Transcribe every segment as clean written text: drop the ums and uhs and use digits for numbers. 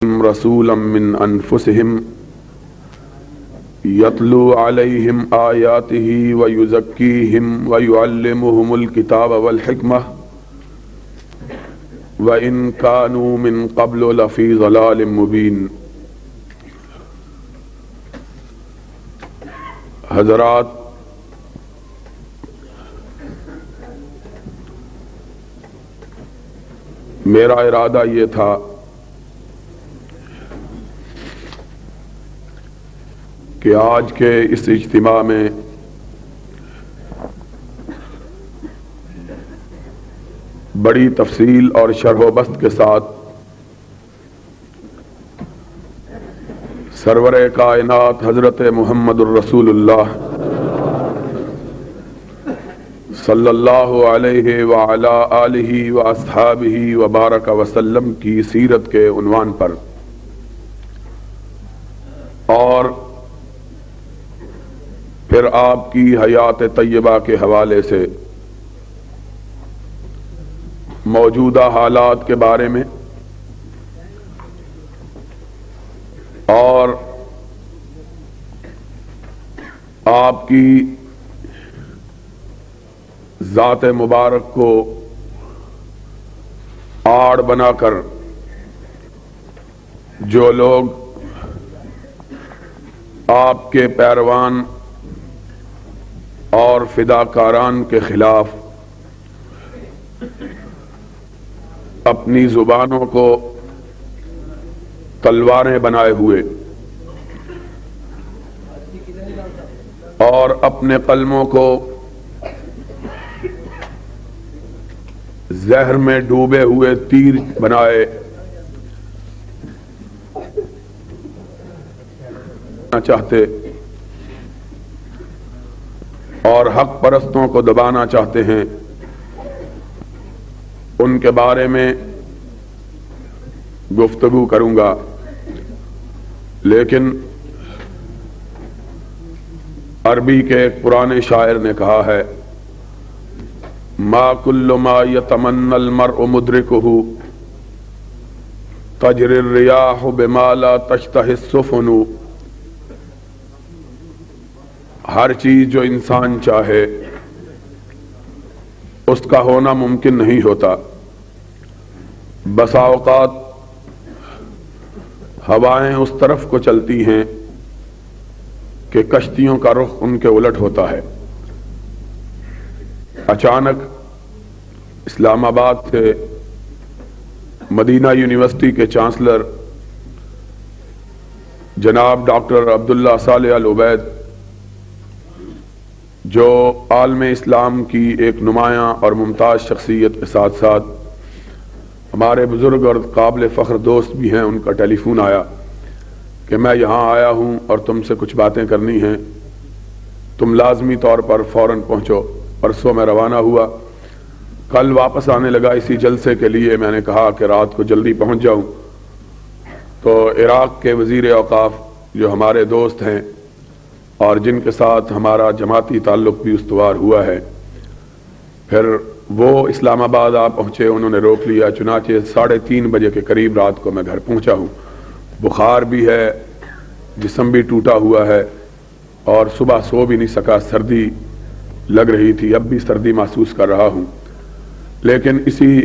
رسولا من انفسهم يتلو عليهم آياته ويزكيهم ويعلمهم الكتاب والحكمة وإن كانوا من قبل لفي ضلال مبين۔ حضرات، میرا ارادہ یہ تھا کہ آج کے اس اجتماع میں بڑی تفصیل اور شرح و بسط کے ساتھ سرور کائنات حضرت محمد الرسول اللہ صلی اللہ علیہ وعلی آلہ واصحابہ وبارک وسلم کی سیرت کے عنوان پر اور پھر آپ کی حیات طیبہ کے حوالے سے موجودہ حالات کے بارے میں اور آپ کی ذات مبارک کو آڑ بنا کر جو لوگ آپ کے پیروان اور فداکاران کے خلاف اپنی زبانوں کو تلواریں بنائے ہوئے اور اپنے قلموں کو زہر میں ڈوبے ہوئے تیر بنائے چاہتے اور حق پرستوں کو دبانا چاہتے ہیں، ان کے بارے میں گفتگو کروں گا۔ لیکن عربی کے ایک پرانے شاعر نے کہا ہے، ما کل ما یتمنى المرء مدرکہ تجری الریاح بما لا تشتہی السفن۔ ہر چیز جو انسان چاہے اس کا ہونا ممکن نہیں ہوتا۔ بسا اوقات ہوائیں اس طرف کو چلتی ہیں کہ کشتیوں کا رخ ان کے الٹ ہوتا ہے۔ اچانک اسلام آباد سے مدینہ یونیورسٹی کے چانسلر جناب ڈاکٹر عبداللہ صالح العبید، جو عالم اسلام کی ایک نمایاں اور ممتاز شخصیت کے ساتھ ساتھ ہمارے بزرگ اور قابل فخر دوست بھی ہیں، ان کا ٹیلی فون آیا کہ میں یہاں آیا ہوں اور تم سے کچھ باتیں کرنی ہیں، تم لازمی طور پر فوراً پہنچو۔ پرسوں میں روانہ ہوا، کل واپس آنے لگا اسی جلسے کے لیے۔ میں نے کہا کہ رات کو جلدی پہنچ جاؤں، تو عراق کے وزیر اوقاف جو ہمارے دوست ہیں اور جن کے ساتھ ہمارا جماعتی تعلق بھی استوار ہوا ہے، پھر وہ اسلام آباد آ پہنچے، انہوں نے روک لیا۔ چنانچہ 3:30 بجے کے قریب رات کو میں گھر پہنچا ہوں۔ بخار بھی ہے، جسم بھی ٹوٹا ہوا ہے اور صبح سو بھی نہیں سکا، سردی لگ رہی تھی، اب بھی سردی محسوس کر رہا ہوں۔ لیکن اسی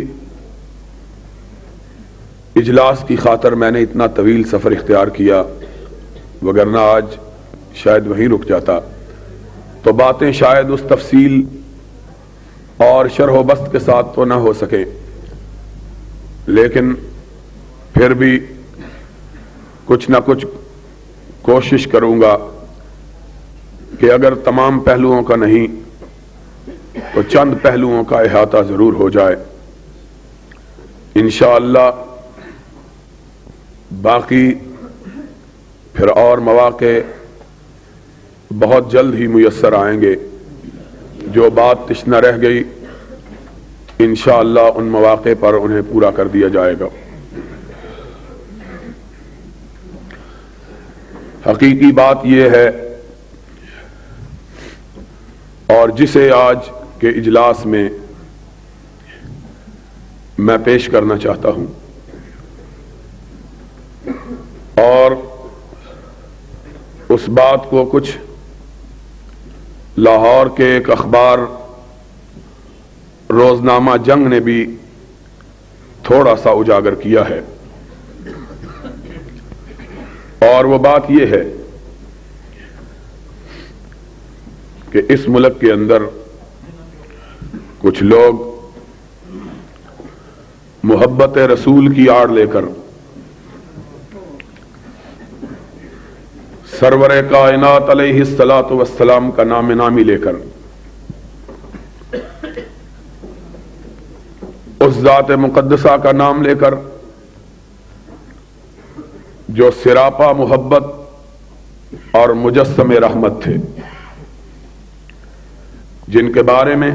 اجلاس کی خاطر میں نے اتنا طویل سفر اختیار کیا، وگرنہ آج شاید وہیں رک جاتا۔ تو باتیں شاید اس تفصیل اور شرح و بسط کے ساتھ تو نہ ہو سکے، لیکن پھر بھی کچھ نہ کچھ کوشش کروں گا کہ اگر تمام پہلوؤں کا نہیں تو چند پہلوؤں کا احاطہ ضرور ہو جائے انشاءاللہ۔ باقی پھر اور مواقع بہت جلد ہی میسر آئیں گے۔ جو بات تشنہ رہ گئی انشاءاللہ ان مواقع پر انہیں پورا کر دیا جائے گا۔ حقیقی بات یہ ہے اور جسے آج کے اجلاس میں میں پیش کرنا چاہتا ہوں اور اس بات کو کچھ لاہور کے ایک اخبار روزنامہ جنگ نے بھی تھوڑا سا اجاگر کیا ہے، اور وہ بات یہ ہے کہ اس ملک کے اندر کچھ لوگ محبت رسول کی آڑ لے کر سرور کائنات علیہ الصلوۃ والسلام کا نام نامی لے کر اس ذات مقدسہ کا نام لے کر جو سراپا محبت اور مجسم رحمت تھے، جن کے بارے میں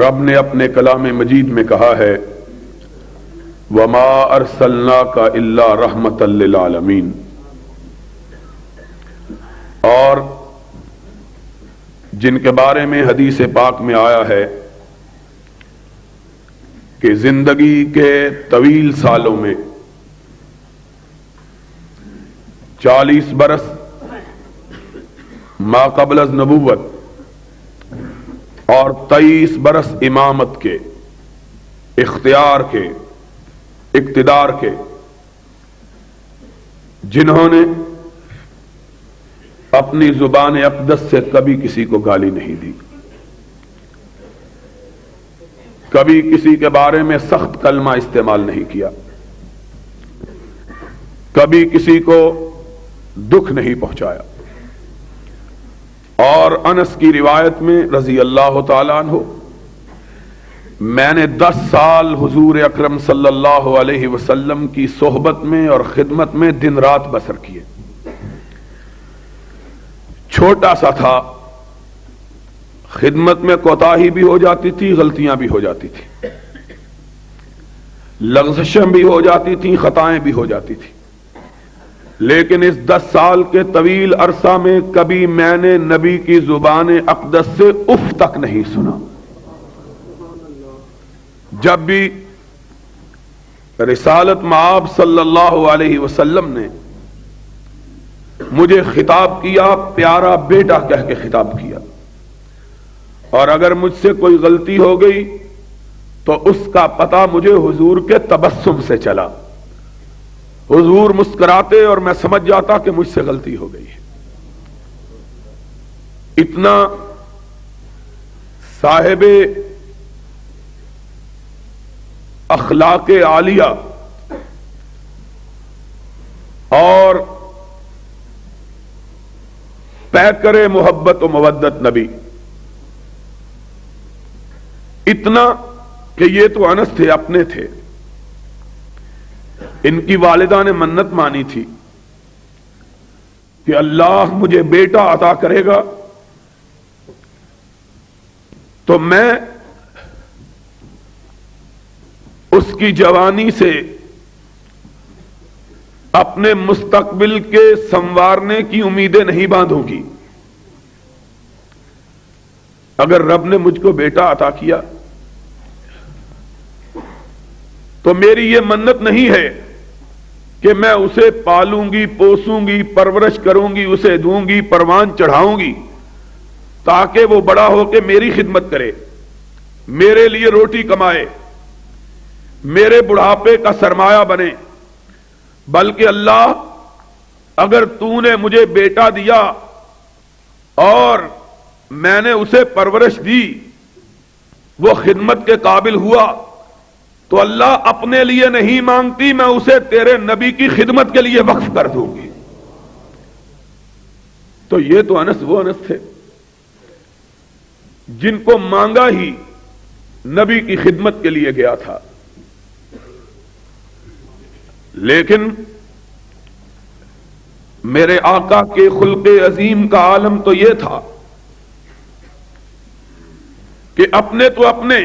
رب نے اپنے کلام مجید میں کہا ہے وَمَا أَرْسَلْنَاكَ إِلَّا رَحْمَةً لِّلْعَالَمِينَ، اور جن کے بارے میں حدیث پاک میں آیا ہے کہ زندگی کے طویل سالوں میں 40 برس ما قبل از نبوت اور 23 برس امامت کے، اختیار کے، اقتدار کے، جنہوں نے اپنی زبان اقدس سے کبھی کسی کو گالی نہیں دی، کبھی کسی کے بارے میں سخت کلمہ استعمال نہیں کیا، کبھی کسی کو دکھ نہیں پہنچایا، اور انس کی روایت میں رضی اللہ تعالیٰ عنہ میں نے 10 سال حضور اکرم صلی اللہ علیہ وسلم کی صحبت میں اور خدمت میں دن رات بسر کیے، چھوٹا سا تھا، خدمت میں کوتاہی بھی ہو جاتی تھی، غلطیاں بھی ہو جاتی تھی، لغزشیں بھی ہو جاتی تھیں، خطائیں بھی ہو جاتی تھی، لیکن اس 10 سال کے طویل عرصہ میں کبھی میں نے نبی کی زبان اقدس سے اف تک نہیں سنا۔ جب بھی رسالت مآب صلی اللہ علیہ وسلم نے مجھے خطاب کیا، پیارا بیٹا کہہ کے خطاب کیا، اور اگر مجھ سے کوئی غلطی ہو گئی تو اس کا پتہ مجھے حضور کے تبسم سے چلا، حضور مسکراتے اور میں سمجھ جاتا کہ مجھ سے غلطی ہو گئی ہے۔ اتنا صاحب اخلاق عالیہ اور پیکر محبت و مودت نبی، اتنا کہ یہ تو انس تھے، اپنے تھے، ان کی والدہ نے منت مانی تھی کہ اللہ مجھے بیٹا عطا کرے گا تو میں اس کی جوانی سے اپنے مستقبل کے سنوارنے کی امیدیں نہیں باندھوں گی۔ اگر رب نے مجھ کو بیٹا عطا کیا تو میری یہ منت نہیں ہے کہ میں اسے پالوں گی، پوسوں گی، پرورش کروں گی، اسے دوں گی، پروان چڑھاؤں گی تاکہ وہ بڑا ہو کے میری خدمت کرے، میرے لیے روٹی کمائے، میرے بڑھاپے کا سرمایہ بنے، بلکہ اللہ اگر تو نے مجھے بیٹا دیا اور میں نے اسے پرورش دی، وہ خدمت کے قابل ہوا تو اللہ اپنے لیے نہیں مانگتی، میں اسے تیرے نبی کی خدمت کے لیے وقف کر دوں گی۔ تو یہ تو انس وہ انس تھے جن کو مانگا ہی نبی کی خدمت کے لیے گیا تھا، لیکن میرے آقا کے خلق عظیم کا عالم تو یہ تھا کہ اپنے تو اپنے،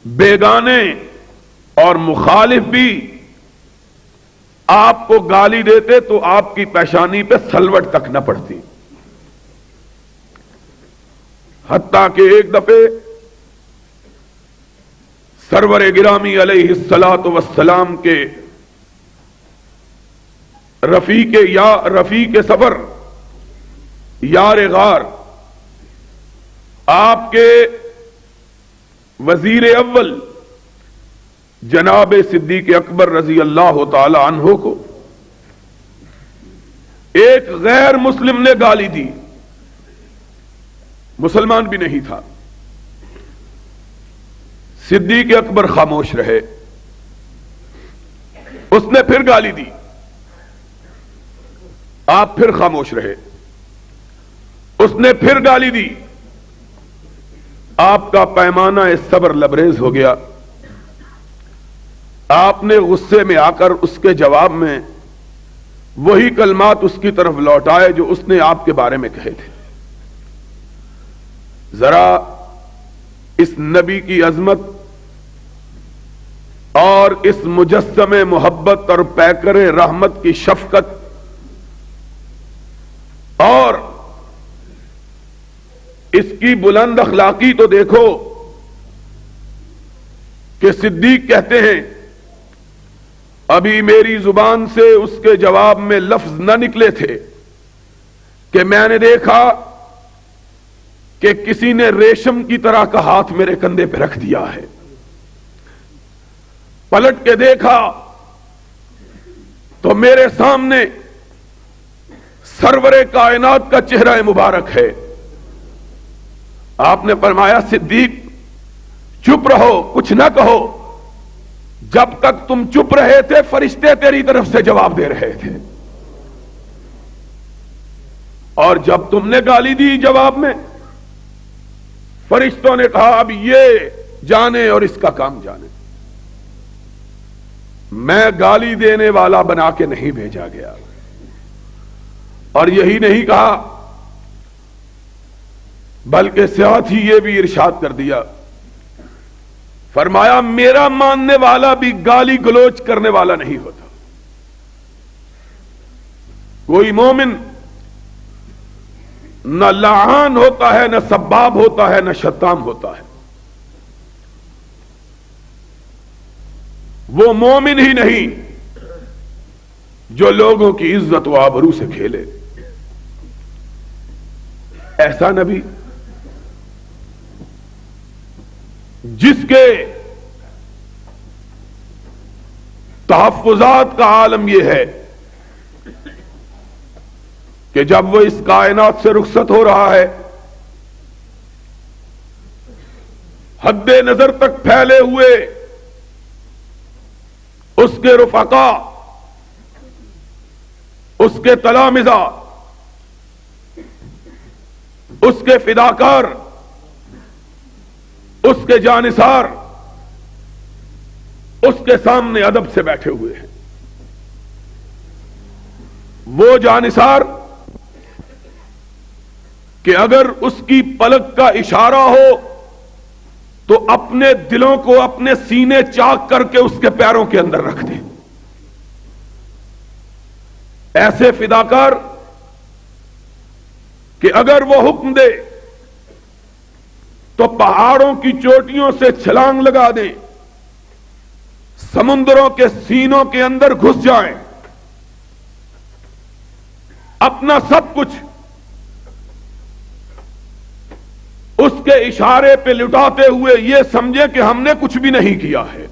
بیگانے اور مخالف بھی آپ کو گالی دیتے تو آپ کی پیشانی پہ سلوٹ تک نہ پڑتی، حتیٰ کہ ایک دفعے سرور گرامی علیہ الصلاۃ والسلام کے رفیق سفر، یار غار، آپ کے وزیر اول جناب صدیق اکبر رضی اللہ تعالی عنہ کو ایک غیر مسلم نے گالی دی، مسلمان بھی نہیں تھا۔ صدیق اکبر خاموش رہے، اس نے پھر گالی دی، آپ پھر خاموش رہے، اس نے پھر گالی دی، آپ کا پیمانہ صبر لبریز ہو گیا۔ آپ نے غصے میں آ کر اس کے جواب میں وہی کلمات اس کی طرف لوٹائے جو اس نے آپ کے بارے میں کہے تھے۔ ذرا اس نبی کی عظمت اور اس مجسم محبت اور پیکر رحمت کی شفقت اور اس کی بلند اخلاقی تو دیکھو کہ صدیق کہتے ہیں ابھی میری زبان سے اس کے جواب میں لفظ نہ نکلے تھے کہ میں نے دیکھا کہ کسی نے ریشم کی طرح کا ہاتھ میرے کندھے پہ رکھ دیا ہے۔ پلٹ کے دیکھا تو میرے سامنے سرور کائنات کا چہرہ مبارک ہے۔ آپ نے فرمایا صدیق چپ رہو، کچھ نہ کہو، جب تک تم چپ رہے تھے فرشتے تیری طرف سے جواب دے رہے تھے، اور جب تم نے گالی دی جواب میں فرشتوں نے کہا اب یہ جانے اور اس کا کام جانے۔ میں گالی دینے والا بنا کے نہیں بھیجا گیا، اور یہی نہیں کہا بلکہ ساتھ ہی یہ بھی ارشاد کر دیا، فرمایا میرا ماننے والا بھی گالی گلوچ کرنے والا نہیں ہوتا۔ کوئی مومن نہ لعان ہوتا ہے، نہ سباب ہوتا ہے، نہ شتام ہوتا ہے۔ وہ مومن ہی نہیں جو لوگوں کی عزت و آبرو سے کھیلے۔ ایسا نبی جس کے تحفظات کا عالم یہ ہے کہ جب وہ اس کائنات سے رخصت ہو رہا ہے حد نظر تک پھیلے ہوئے اس کے رفقا، اس کے تلامذہ، اس کے فداکار، اس کے جانثار اس کے سامنے ادب سے بیٹھے ہوئے ہیں۔ وہ جانثار کہ اگر اس کی پلک کا اشارہ ہو تو اپنے دلوں کو اپنے سینے چاک کر کے اس کے پیروں کے اندر رکھ دیں۔ ایسے فداکار کہ اگر وہ حکم دے تو پہاڑوں کی چوٹیوں سے چھلانگ لگا دیں، سمندروں کے سینوں کے اندر گھس جائیں، اپنا سب کچھ اس کے اشارے پہ لٹاتے ہوئے یہ سمجھے کہ ہم نے کچھ بھی نہیں کیا ہے۔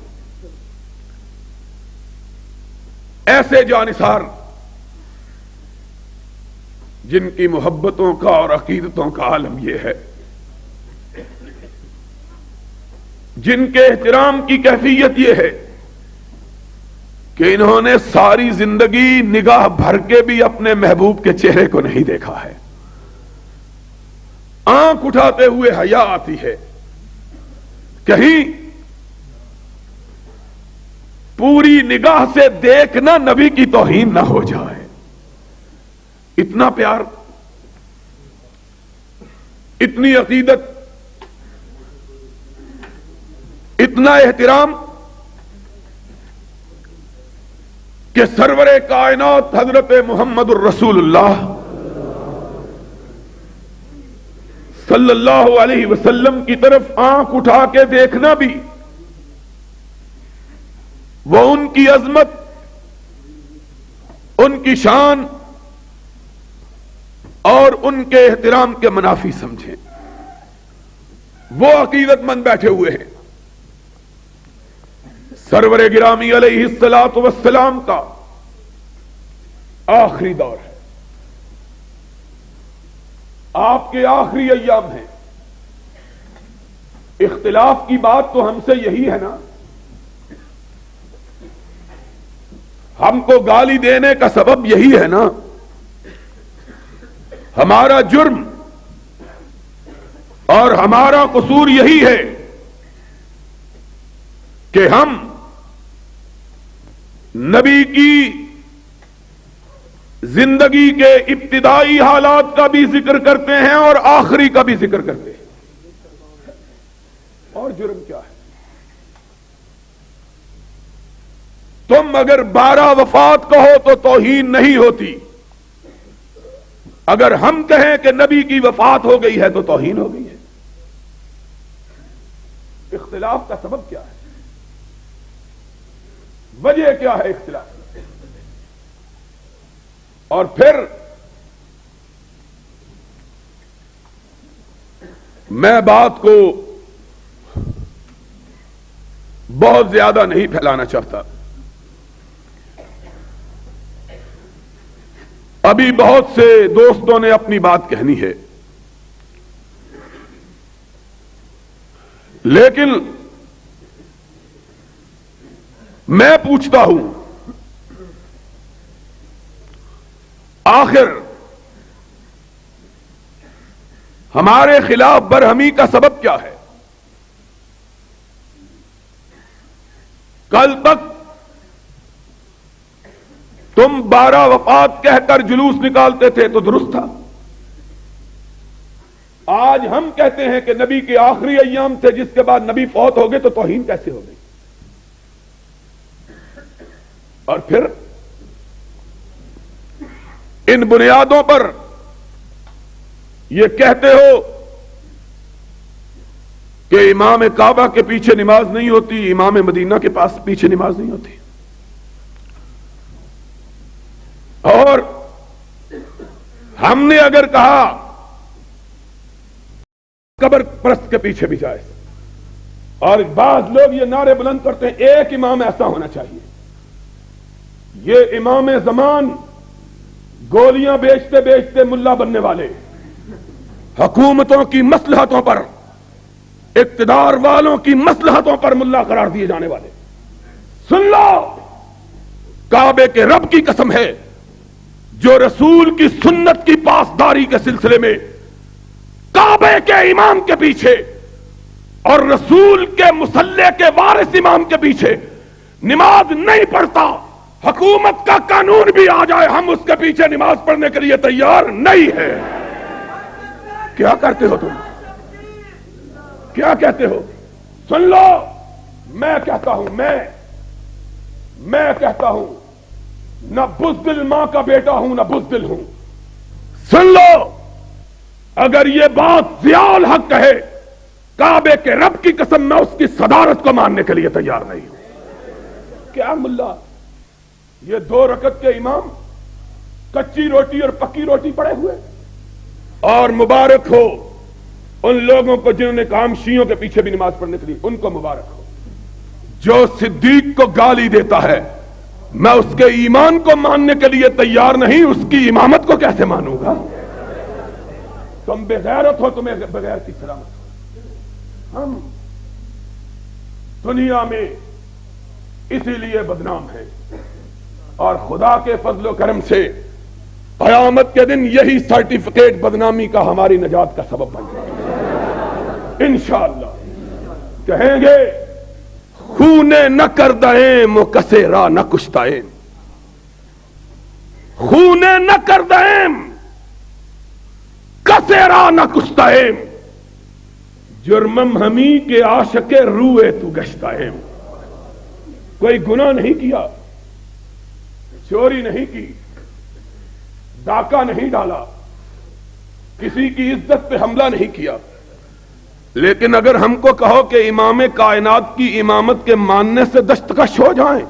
ایسے جانثار جن کی محبتوں کا اور عقیدتوں کا عالم یہ ہے، جن کے احترام کی کیفیت یہ ہے کہ انہوں نے ساری زندگی نگاہ بھر کے بھی اپنے محبوب کے چہرے کو نہیں دیکھا ہے۔ آنکھ اٹھاتے ہوئے حیا آتی ہے، کہیں پوری نگاہ سے دیکھنا نبی کی توہین نہ ہو جائے۔ اتنا پیار، اتنی عقیدت، اتنا احترام کہ سرور کائنات حضرت محمد الرسول اللہ صلی اللہ علیہ وسلم کی طرف آنکھ اٹھا کے دیکھنا بھی وہ ان کی عظمت، ان کی شان اور ان کے احترام کے منافی سمجھیں. وہ عقیدت مند بیٹھے ہوئے ہیں. سرور گرامی علیہ الصلوۃ والسلام کا آخری دور ہے، آپ کے آخری ایام ہیں. اختلاف کی بات تو ہم سے یہی ہے نا، ہم کو گالی دینے کا سبب یہی ہے نا. ہمارا جرم اور ہمارا قصور یہی ہے کہ ہم نبی کی زندگی کے ابتدائی حالات کا بھی ذکر کرتے ہیں اور آخری کا بھی ذکر کرتے ہیں. اور جرم کیا ہے؟ تم اگر 12 وفات کہو تو توہین نہیں ہوتی، اگر ہم کہیں کہ نبی کی وفات ہو گئی ہے تو توہین ہو گئی ہے. اختلاف کا سبب کیا ہے؟ وجہ کیا ہے اختلاف؟ اور پھر میں بات کو بہت زیادہ نہیں پھیلانا چاہتا. ابھی بہت سے دوستوں نے اپنی بات کہنی ہے، لیکن میں پوچھتا ہوں آخر ہمارے خلاف برہمی کا سبب کیا ہے؟ کل تک تم 12 وفات کہہ کر جلوس نکالتے تھے تو درست تھا. آج ہم کہتے ہیں کہ نبی کے آخری ایام تھے جس کے بعد نبی فوت ہو گئے تو توہین کیسے ہو گئی؟ اور پھر ان بنیادوں پر یہ کہتے ہو کہ امام کعبہ کے پیچھے نماز نہیں ہوتی، امام مدینہ کے پاس پیچھے نماز نہیں ہوتی. اور ہم نے اگر کہا قبر پرست کے پیچھے بھی جائے، اور بعض لوگ یہ نعرے بلند کرتے ہیں ایک امام ایسا ہونا چاہیے. یہ امام زمان گولیاں بیچتے بیچتے ملا بننے والے، حکومتوں کی مصلحتوں پر، اقتدار والوں کی مصلحتوں پر ملا قرار دیے جانے والے. سن لو، کعبے کے رب کی قسم ہے جو رسول کی سنت کی پاسداری کے سلسلے میں کعبے کے امام کے پیچھے اور رسول کے مصلی کے وارث امام کے پیچھے نماز نہیں پڑھتا، حکومت کا قانون بھی آ جائے ہم اس کے پیچھے نماز پڑھنے کے لیے تیار نہیں ہے. کیا کرتے ہو تم؟ کیا کہتے ہو؟ سن لو، میں کہتا ہوں، میں کہتا ہوں، نہ بزدل ماں کا بیٹا ہوں نہ بزدل ہوں. سن لو، اگر یہ بات ضیاء الحق کہے کعبے کے رب کی قسم میں اس کی صدارت کو ماننے کے لیے تیار نہیں ہوں. کیا ملا یہ 2 رکعت کے امام کچی روٹی اور پکی روٹی پڑے ہوئے؟ اور مبارک ہو ان لوگوں کو جنہوں نے کام شیعوں کے پیچھے بھی نماز پڑھنے کے لیے، ان کو مبارک ہو. جو صدیق کو گالی دیتا ہے میں اس کے ایمان کو ماننے کے لیے تیار نہیں، اس کی امامت کو کیسے مانوں گا؟ تم بغیرت ہو، تمہیں بغیر کی سلامت ہو. ہم دنیا میں اسی لیے بدنام ہیں، اور خدا کے فضل و کرم سے قیامت کے دن یہی سرٹیفکیٹ بدنامی کا ہماری نجات کا سبب بن جائے گا انشاءاللہ. کہیں گے خونے نہ کردائیں کسے را نہ کشتائیں، خونے نہ کردائیں کسے را نہ کشتائیں، جرمم ہمی کے عاشق روئے تو گشتائیں. کوئی گناہ نہیں کیا، چوری نہیں کی، ڈاکہ نہیں ڈالا، کسی کی عزت پہ حملہ نہیں کیا، لیکن اگر ہم کو کہو کہ امام کائنات کی امامت کے ماننے سے دستکش ہو جائیں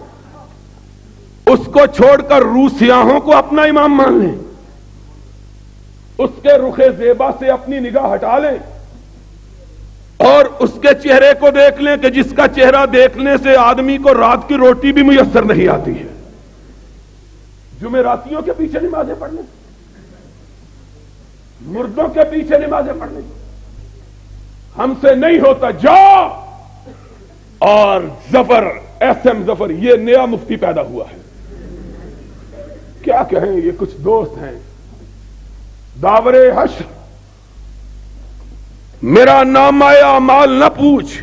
اس کو چھوڑ کر روس سیاہوں کو اپنا امام مان لیں، اس کے رخ زیبا سے اپنی نگاہ ہٹا لیں اور اس کے چہرے کو دیکھ لیں کہ جس کا چہرہ دیکھنے سے آدمی کو رات کی روٹی بھی میسر نہیں آتی ہے، جمعراتیوں کے پیچھے نمازیں پڑھنے، مردوں کے پیچھے نمازیں پڑھنے، ہم سے نہیں ہوتا، جاؤ۔ اور ظفر، ایس ایم ظفر، یہ نیا مفتی پیدا ہوا ہے، کیا کہیں، یہ کچھ دوست ہیں، داور حشر، میرا نام اعمال نہ پوچھ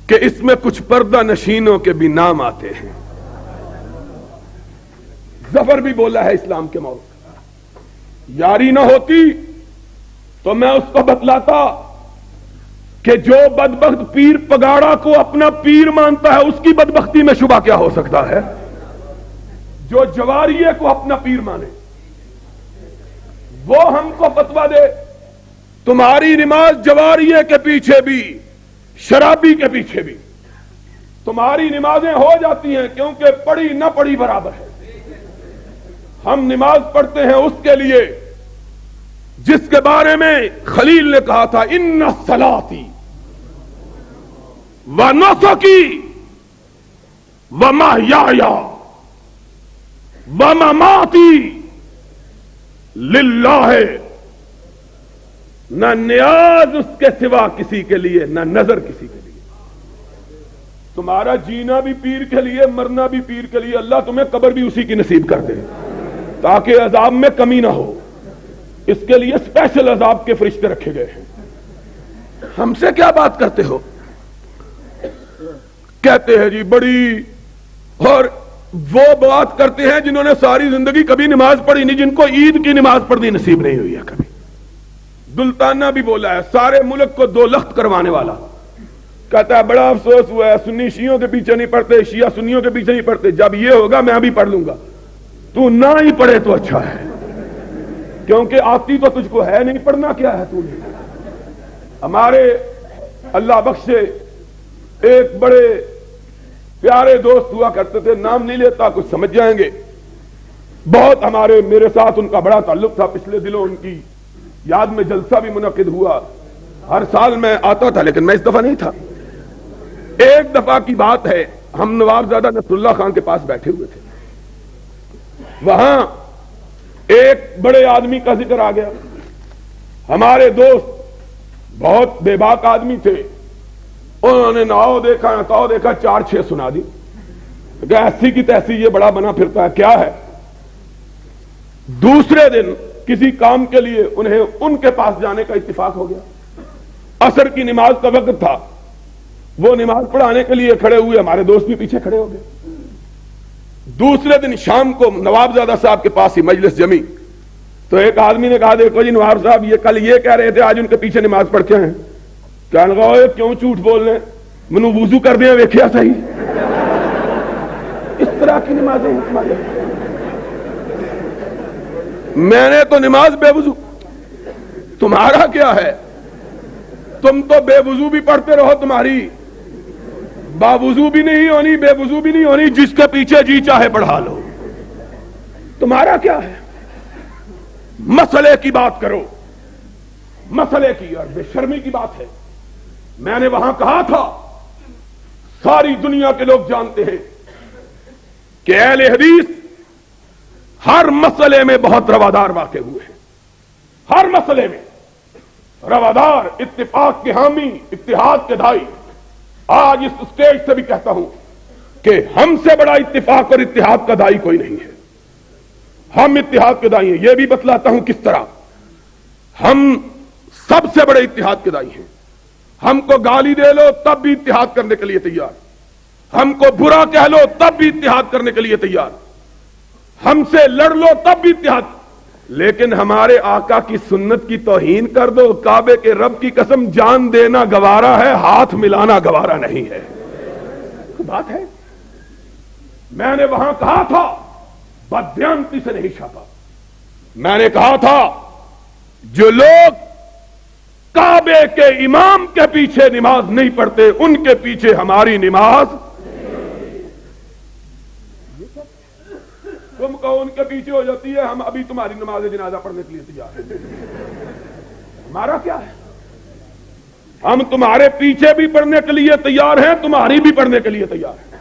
کہ اس میں کچھ پردہ نشینوں کے بھی نام آتے ہیں۔ ظفر بھی بولا ہے اسلام کے موقع، یاری نہ ہوتی تو میں اس کو بتلاتا کہ جو بدبخت پیر پگاڑا کو اپنا پیر مانتا ہے اس کی بدبختی میں شبہ کیا ہو سکتا ہے، جو جواریے کو اپنا پیر مانے وہ ہم کو فتویٰ دے تمہاری نماز جواریے کے پیچھے بھی، شرابی کے پیچھے بھی تمہاری نمازیں ہو جاتی ہیں، کیونکہ پڑھی نہ پڑھی برابر ہے۔ ہم نماز پڑھتے ہیں اس کے لیے جس کے بارے میں خلیل نے کہا تھا، ان صلاتی و نسکی و محیای و مماتی للہ، نہ نیاز اس کے سوا کسی کے لیے، نہ نظر کسی کے لیے۔ تمہارا جینا بھی پیر کے لیے، مرنا بھی پیر کے لیے، اللہ تمہیں قبر بھی اسی کی نصیب کر دے تاکہ عذاب میں کمی نہ ہو، اس کے لیے اسپیشل عذاب کے فرشتے رکھے گئے ہیں۔ ہم سے کیا بات کرتے ہو؟ کہتے ہیں جی بڑی، اور وہ بات کرتے ہیں جنہوں نے ساری زندگی کبھی نماز پڑھی نہیں، جن کو عید کی نماز پڑھنی نصیب نہیں ہوئی ہے کبھی۔ دلتانہ بھی بولا ہے، سارے ملک کو دو لخت کروانے والا، کہتا ہے بڑا افسوس ہوا ہے، سنی شیعوں کے پیچھے نہیں پڑھتے، شیعہ سنیوں کے پیچھے نہیں پڑھتے، جب یہ ہوگا میں بھی پڑھ لوں گا۔ تو نہ ہی پڑھے تو اچھا ہے، کیونکہ آتی تو تجھ کو ہے نہیں، پڑھنا کیا ہے تو نے۔ ہمارے اللہ بخشے ایک بڑے پیارے دوست ہوا کرتے تھے، نام نہیں لیتا، کچھ سمجھ جائیں گے، بہت میرے ساتھ ان کا بڑا تعلق تھا، پچھلے دنوں ان کی یاد میں جلسہ بھی منعقد ہوا، ہر سال میں آتا تھا لیکن میں اس دفعہ نہیں تھا۔ ایک دفعہ کی بات ہے، ہم نوابزادہ نصر اللہ خان کے پاس بیٹھے ہوئے تھے، وہاں ایک بڑے آدمی کا ذکر آ گیا، ہمارے دوست بہت بے باک آدمی تھے، انہوں نے ناؤ دیکھا نہ تاؤ دیکھا، 4-6 سنا دی، کہ ایسی کی تیسی یہ بڑا بنا پھرتا ہے، کیا ہے؟ دوسرے دن کسی کام کے لیے انہیں ان کے پاس جانے کا اتفاق ہو گیا، عصر کی نماز کا وقت تھا، وہ نماز پڑھانے کے لیے کھڑے ہوئے، ہمارے دوست بھی پیچھے کھڑے ہو گئے۔ دوسرے دن شام کو نوابزادہ صاحب کے پاس ہی مجلس جمی، تو ایک آدمی نے کہا دیکھو جی نواب صاحب یہ کل یہ کہہ رہے تھے، آج ان کے پیچھے نماز پڑھ کے ہیں۔ کہنے لگا کیوں جھوٹ بول رہے ہیں، منو وضو کر دیں ویکھیا صحیح، اس طرح کی نمازیں ہمارے، میں نے تو نماز بے وضو، تمہارا کیا ہے؟ تم تو بے وضو بھی پڑھتے رہو، تمہاری باوضو بھی نہیں ہونی، بے وضو بھی نہیں ہونی، جس کے پیچھے جی چاہے پڑھا لو، تمہارا کیا ہے؟ مسئلے کی بات کرو، مسئلے کی، اور بے شرمی کی بات ہے۔ میں نے وہاں کہا تھا، ساری دنیا کے لوگ جانتے ہیں کہ اہل حدیث ہر مسئلے میں بہت روادار واقع ہوئے ہیں، ہر مسئلے میں روادار، اتفاق کے حامی، اتحاد کے دائی۔ آج اس اسٹیج سے بھی کہتا ہوں کہ ہم سے بڑا اتفاق اور اتحاد کا دائی کوئی نہیں ہے، ہم اتحاد کے دائی ہیں۔ یہ بھی بتلاتا ہوں کس طرح، ہم سب سے بڑے اتحاد کے دائی ہیں۔ ہم کو گالی دے لو تب بھی اتحاد کرنے کے لیے تیار، ہم کو برا کہہ لو تب بھی اتحاد کرنے کے لیے تیار، ہم سے لڑ لو تب بھی اتحاد، لیکن ہمارے آقا کی سنت کی توہین کر دو، کعبے کے رب کی قسم جان دینا گوارا ہے، ہاتھ ملانا گوارا نہیں ہے۔ بات ہے، میں نے وہاں کہا تھا، بددیانتی سے نہیں چھاپا، میں نے کہا تھا جو لوگ کعبے کے امام کے پیچھے نماز نہیں پڑھتے ان کے پیچھے ہماری نماز، تم کہو ان کے پیچھے ہو جاتی ہے ہم ابھی تمہاری نماز جنازہ پڑھنے کے لیے تیار ہیں. ہمارا کیا ہے؟ ہم تمہارے پیچھے بھی پڑھنے کے لیے تیار ہیں, تمہاری بھی پڑھنے کے لیے تیار ہیں.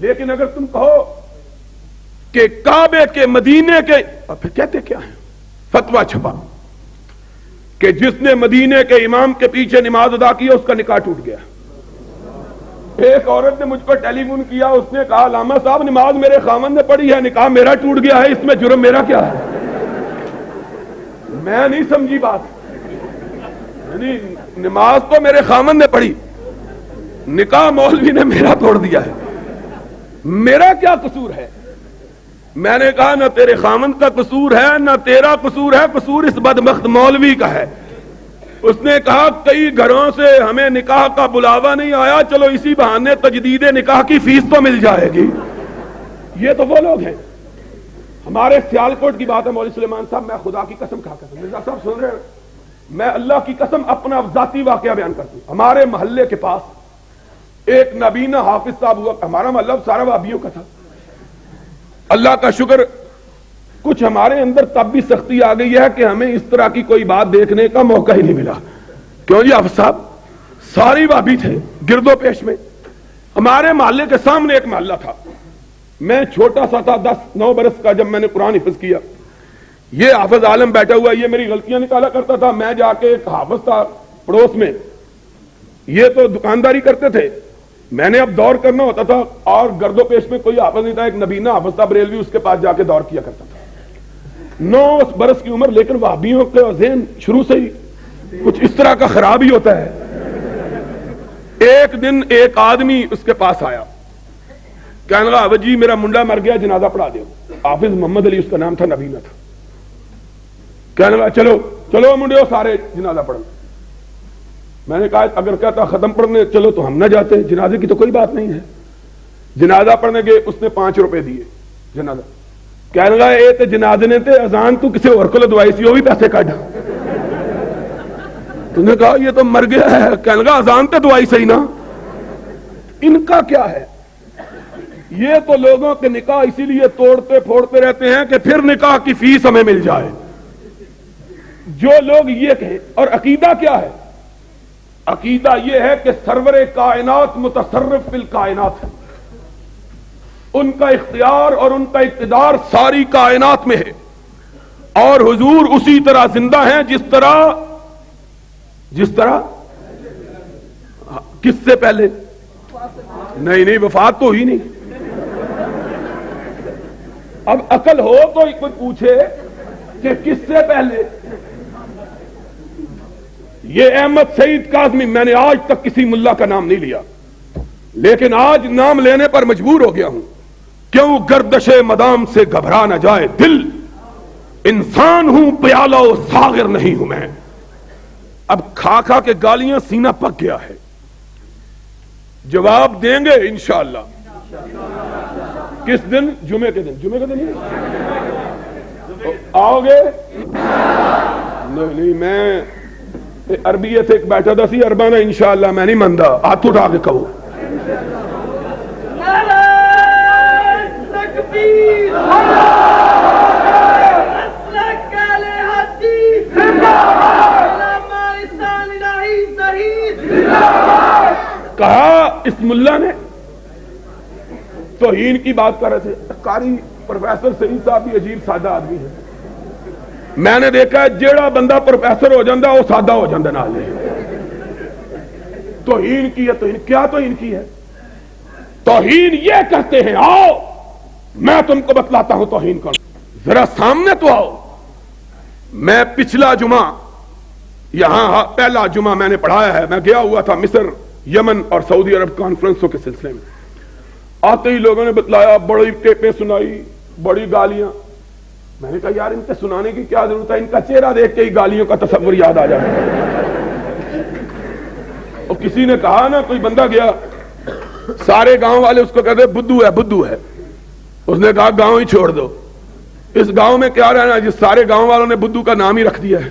لیکن اگر تم کہو کہ کعبے کے مدینے کے, اور پھر کہتے کیا ہیں, فتویٰ چھپا کہ جس نے مدینے کے امام کے پیچھے نماز ادا کی اس کا نکاح ٹوٹ گیا. ایک عورت نے مجھ پر ٹیلی فون کیا, اس نے کہا علامہ صاحب نماز میرے خاوند نے پڑھی ہے, نکاح میرا ٹوٹ گیا ہے, اس میں جرم میرا کیا ہے؟ میں نہیں سمجھی بات. یعنی نماز تو میرے خاوند نے پڑھی, نکاح مولوی نے میرا توڑ دیا ہے, میرا کیا قصور ہے؟ میں نے کہا نہ تیرے خاوند کا قصور ہے نہ تیرا قصور ہے, قصور اس بدبخت مولوی کا ہے. اس نے کہا کئی گھروں سے ہمیں نکاح کا بلاوا نہیں آیا, چلو اسی بہانے تجدید نکاح کی فیس تو مل جائے گی. یہ تو وہ لوگ ہیں. ہمارے سیالکوٹ کی بات ہے مولوی سلیمان صاحب, میں خدا کی قسم کھا کر, مرزا صاحب سن رہے ہیں, میں اللہ کی قسم اپنا ذاتی واقعہ بیان کرتا ہوں. ہمارے محلے کے پاس ایک نابینا حافظ صاحب ہوا, ہمارا محلہ سارا وہابیوں کا تھا. اللہ کا شکر کچھ ہمارے اندر تب بھی سختی آ گئی ہے کہ ہمیں اس طرح کی کوئی بات دیکھنے کا موقع ہی نہیں ملا. کیوں جی حافظ صاحب ساری وہابی تھے گرد و پیش میں. ہمارے محلے کے سامنے ایک محلہ تھا, میں چھوٹا سا تھا 10-9 برس کا, جب میں نے قرآن حفظ کیا. یہ حافظ عالم بیٹھا ہوا, یہ میری غلطیاں نکالا کرتا تھا. میں جا کے ایک حافظ تھا پڑوس میں, یہ تو دکانداری کرتے تھے, میں نے اب دور کرنا ہوتا تھا اور گرد و پیش میں کوئی حافظ نہیں تھا. ایک نبینا حافظ تھا بریلوی, اس کے پاس جا کے دور کیا کرتا تھا. 9 برس کی عمر, لیکن وہابیوں کا ذہن شروع سے ہی کچھ اس طرح کا خراب ہی ہوتا ہے. ایک دن ایک آدمی اس کے پاس آیا, کہنے لگا حافظ جی میرا منڈا مر گیا, جنازہ پڑھا دو. حافظ محمد علی اس کا نام تھا, نبینا تھا. کہنے لگا چلو چلو منڈے سارے جنازہ پڑھو. میں نے کہا اگر کہتا ختم پڑھنے چلو تو ہم نہ جاتے, جنازے کی تو کوئی بات نہیں ہے. جنازہ پڑھنے گئے, اس نے 5 روپے دیے جنازہ. کہنے لگا اے تے جنازے نے تے اذان تو کسی اور کو لدوائی سی, وہ بھی پیسے کٹ. تو نے کہا یہ تو مر گیا ہے. کہنے لگا اذان تے دوائی صحیح نا. ان کا کیا ہے؟ یہ تو لوگوں کے نکاح اسی لیے توڑتے پھوڑتے رہتے ہیں کہ پھر نکاح کی فیس ہمیں مل جائے. جو لوگ یہ کہیں, اور عقیدہ کیا ہے؟ عقیدہ یہ ہے کہ سرور کائنات متصرف فی الکائنات ہے, ان کا اختیار اور ان کا اقتدار ساری کائنات میں ہے, اور حضور اسی طرح زندہ ہیں جس طرح کس سے پہلے نہیں وفات تو ہوئی نہیں. اب عقل ہو تو کوئی پوچھے کہ کس سے پہلے. یہ احمد سعید کاظمی, میں نے آج تک کسی ملا کا نام نہیں لیا, لیکن آج نام لینے پر مجبور ہو گیا ہوں. کیوں گردش مدام سے گھبرا نہ جائے دل, انسان ہوں پیالہ و ساغر نہیں ہوں میں. اب کھا کھا کے گالیاں سینہ پک گیا ہے, جواب دیں گے انشاءاللہ. کس دن؟ جمعے کے دن آؤ گے؟ نہیں میں عربی سے ایک بیٹھا تھا سی اربانہ انشاءاللہ میں نہیں مندا, ہاتھ اٹھا کے کہو. کہا اس ملا نے توہین کی بات کر رہے تھے. قاری پروفیسر سعید صاحب بھی عجیب سادہ آدمی ہے. میں نے دیکھا ہے جیڑا بندہ پروفیسر ہو جاندہ وہ سادہ ہو جاندہ نہ لے. توہین کی ہے, توہین کیا توہین کی ہے؟ توہین یہ کہتے ہیں آؤ میں تم کو بتلاتا ہوں توہین کون, ذرا سامنے تو آؤ. میں پچھلا جمعہ یہاں پہلا جمعہ میں نے پڑھایا ہے, میں گیا ہوا تھا مصر, یمن اور سعودی عرب کانفرنسوں کے سلسلے میں. آتے ہی لوگوں نے بتلایا, بڑی ٹیپیں سنائی, بڑی گالیاں. میں نے کہا یار ان کے سنانے کی کیا ضرورت ہے, ان کا چہرہ دیکھ کے ہی گالیوں کا تصور یاد آ جاتا ہے. اور کسی نے کہا نا, کوئی بندہ گیا, سارے گاؤں والے اس کو کہتے بدھو ہے بدھو ہے. اس نے کہا گاؤں ہی چھوڑ دو, اس گاؤں میں کیا رہنا جس سارے گاؤں والوں نے بدھو کا نام ہی رکھ دیا ہے.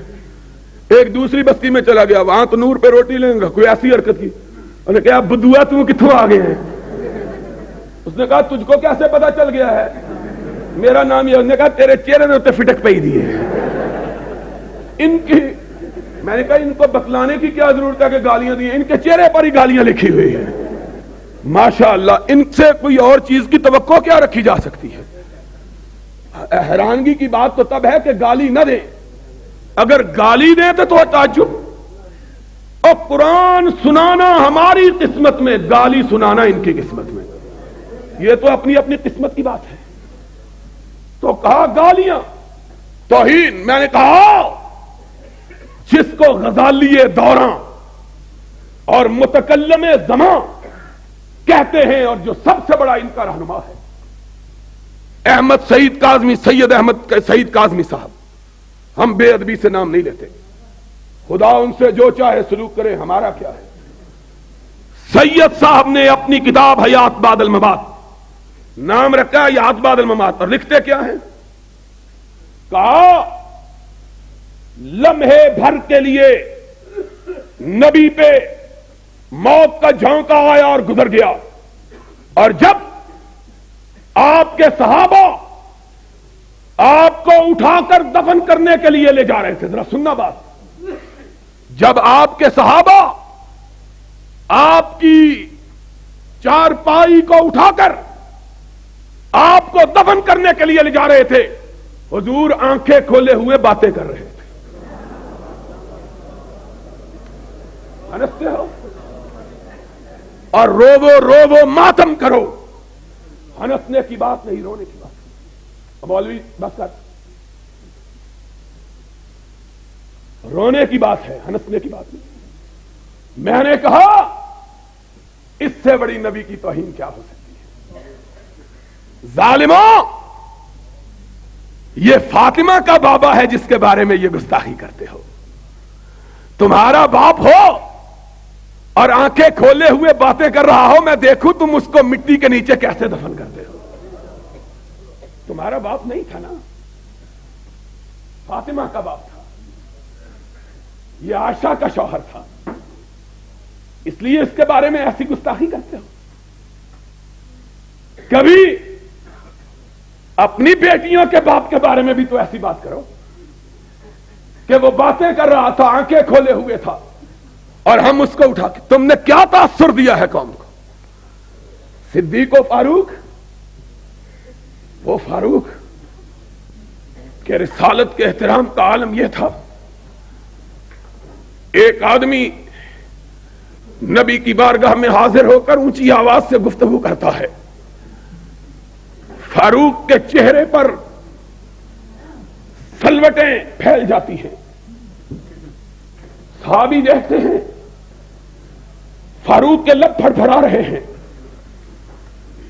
ایک دوسری بستی میں چلا گیا, وہاں تو نور پہ روٹی لیں گا, کوئی ایسی حرکت کی. انہوں نے کہا بدھوا تم کتوں آ گئے ہیں؟ اس نے کہا تجھ کو کیسے پتا چل گیا ہے میرا نام یہ؟ اس نے کہا تیرے چہرے نے تو فٹک پہ ہی دی ہے ان کی. میں نے کہا ان کو بتلانے کی کیا ضرورت ہے کہ گالیاں دی ہیں، ان کے چہرے پر ہی گالیاں لکھی ہوئی ہیں. ماشاء اللہ، ان سے کوئی اور چیز کی توقع کیا رکھی جا سکتی ہے؟ حیرانگی کی بات تو تب ہے کہ گالی نہ دیں، اگر گالی دیں تو تعجب. اور قرآن سنانا ہماری قسمت میں، گالی سنانا ان کی قسمت میں. یہ تو اپنی اپنی قسمت کی بات ہے. تو کہا گالیاں توہین. میں نے کہا جس کو غزالی دوراں اور متکلم زمان کہتے ہیں اور جو سب سے بڑا ان کا رہنما ہے احمد سعید کاظمی، سید احمد سعید کاظمی صاحب، ہم بے ادبی سے نام نہیں لیتے، خدا ان سے جو چاہے سلوک کرے، ہمارا کیا ہے. سید صاحب نے اپنی کتاب حیات بعد الممات نام رکھا ہے حیات بعد الممات، اور لکھتے کیا ہیں؟ کہا لمحے بھر کے لیے نبی پہ موت کا جھونکا آیا اور گزر گیا، اور جب آپ کے صحابہ آپ کو اٹھا کر دفن کرنے کے لیے لے جا رہے تھے، ذرا سننا بات، جب آپ کے صحابہ آپ کی چارپائی کو اٹھا کر آپ کو دفن کرنے کے لیے لے جا رہے تھے، حضور آنکھیں کھولے ہوئے باتیں کر رہے تھے. ہنستے ہو اور روو ماتم کرو. ہنسنے کی بات نہیں، رونے کی بات. مولوی بس کر، رونے کی بات ہے، ہنسنے کی بات نہیں. میں نے کہا اس سے بڑی نبی کی توہین کیا ہو سکتی ہے؟ ظالموں، یہ فاطمہ کا بابا ہے جس کے بارے میں یہ گستاخی کرتے ہو. تمہارا باپ ہو اور آنکھیں کھولے ہوئے باتیں کر رہا ہو، میں دیکھوں تم اس کو مٹی کے نیچے کیسے دفن کرتے ہو. تمہارا باپ نہیں تھا نا، فاطمہ کا باپ تھا، یہ عائشہ کا شوہر تھا، اس لیے اس کے بارے میں ایسی گستاخی کرتے ہو. کبھی اپنی بیٹیوں کے باپ کے بارے میں بھی تو ایسی بات کرو کہ وہ باتیں کر رہا تھا، آنکھیں کھولے ہوئے تھا، اور ہم اس کو اٹھا کے. تم نے کیا تاثر دیا ہے قوم کو؟ صدیق و فاروق، وہ فاروق کہ رسالت کے احترام کا عالم یہ تھا، ایک آدمی نبی کی بارگاہ میں حاضر ہو کر اونچی آواز سے گفتگو کرتا ہے، فاروق کے چہرے پر سلوٹیں پھیل جاتی ہیں. صحابی دیکھتے ہیں فاروق کے لب پھڑپھڑا رہے ہیں،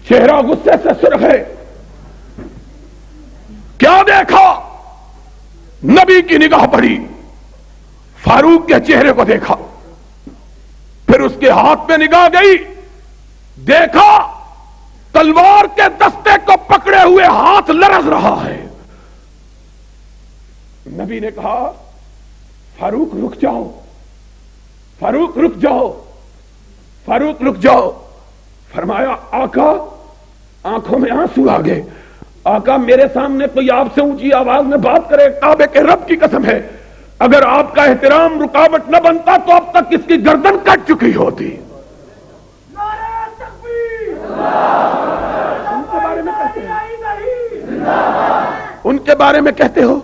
چہرہ غصے سے سرخ ہے. کیا دیکھا؟ نبی کی نگاہ پڑی، فاروق کے چہرے کو دیکھا، پھر اس کے ہاتھ پہ نگاہ گئی، دیکھا تلوار کے دستے کو پکڑے ہوئے ہاتھ لرز رہا ہے. نبی نے کہا فاروق رک جاؤ، فاروق رک جاؤ، فاروق رک جاؤ. فرمایا آقا، آنکھوں میں آنسو آ گئے. آقا میرے سامنے کوئی آپ سے اونچی آواز میں بات کرے، کعبے کے رب کی قسم ہے اگر آپ کا احترام رکاوٹ نہ بنتا تو اب تک اس کی گردن کٹ چکی ہوتی. ان کے بارے میں کہتے ہو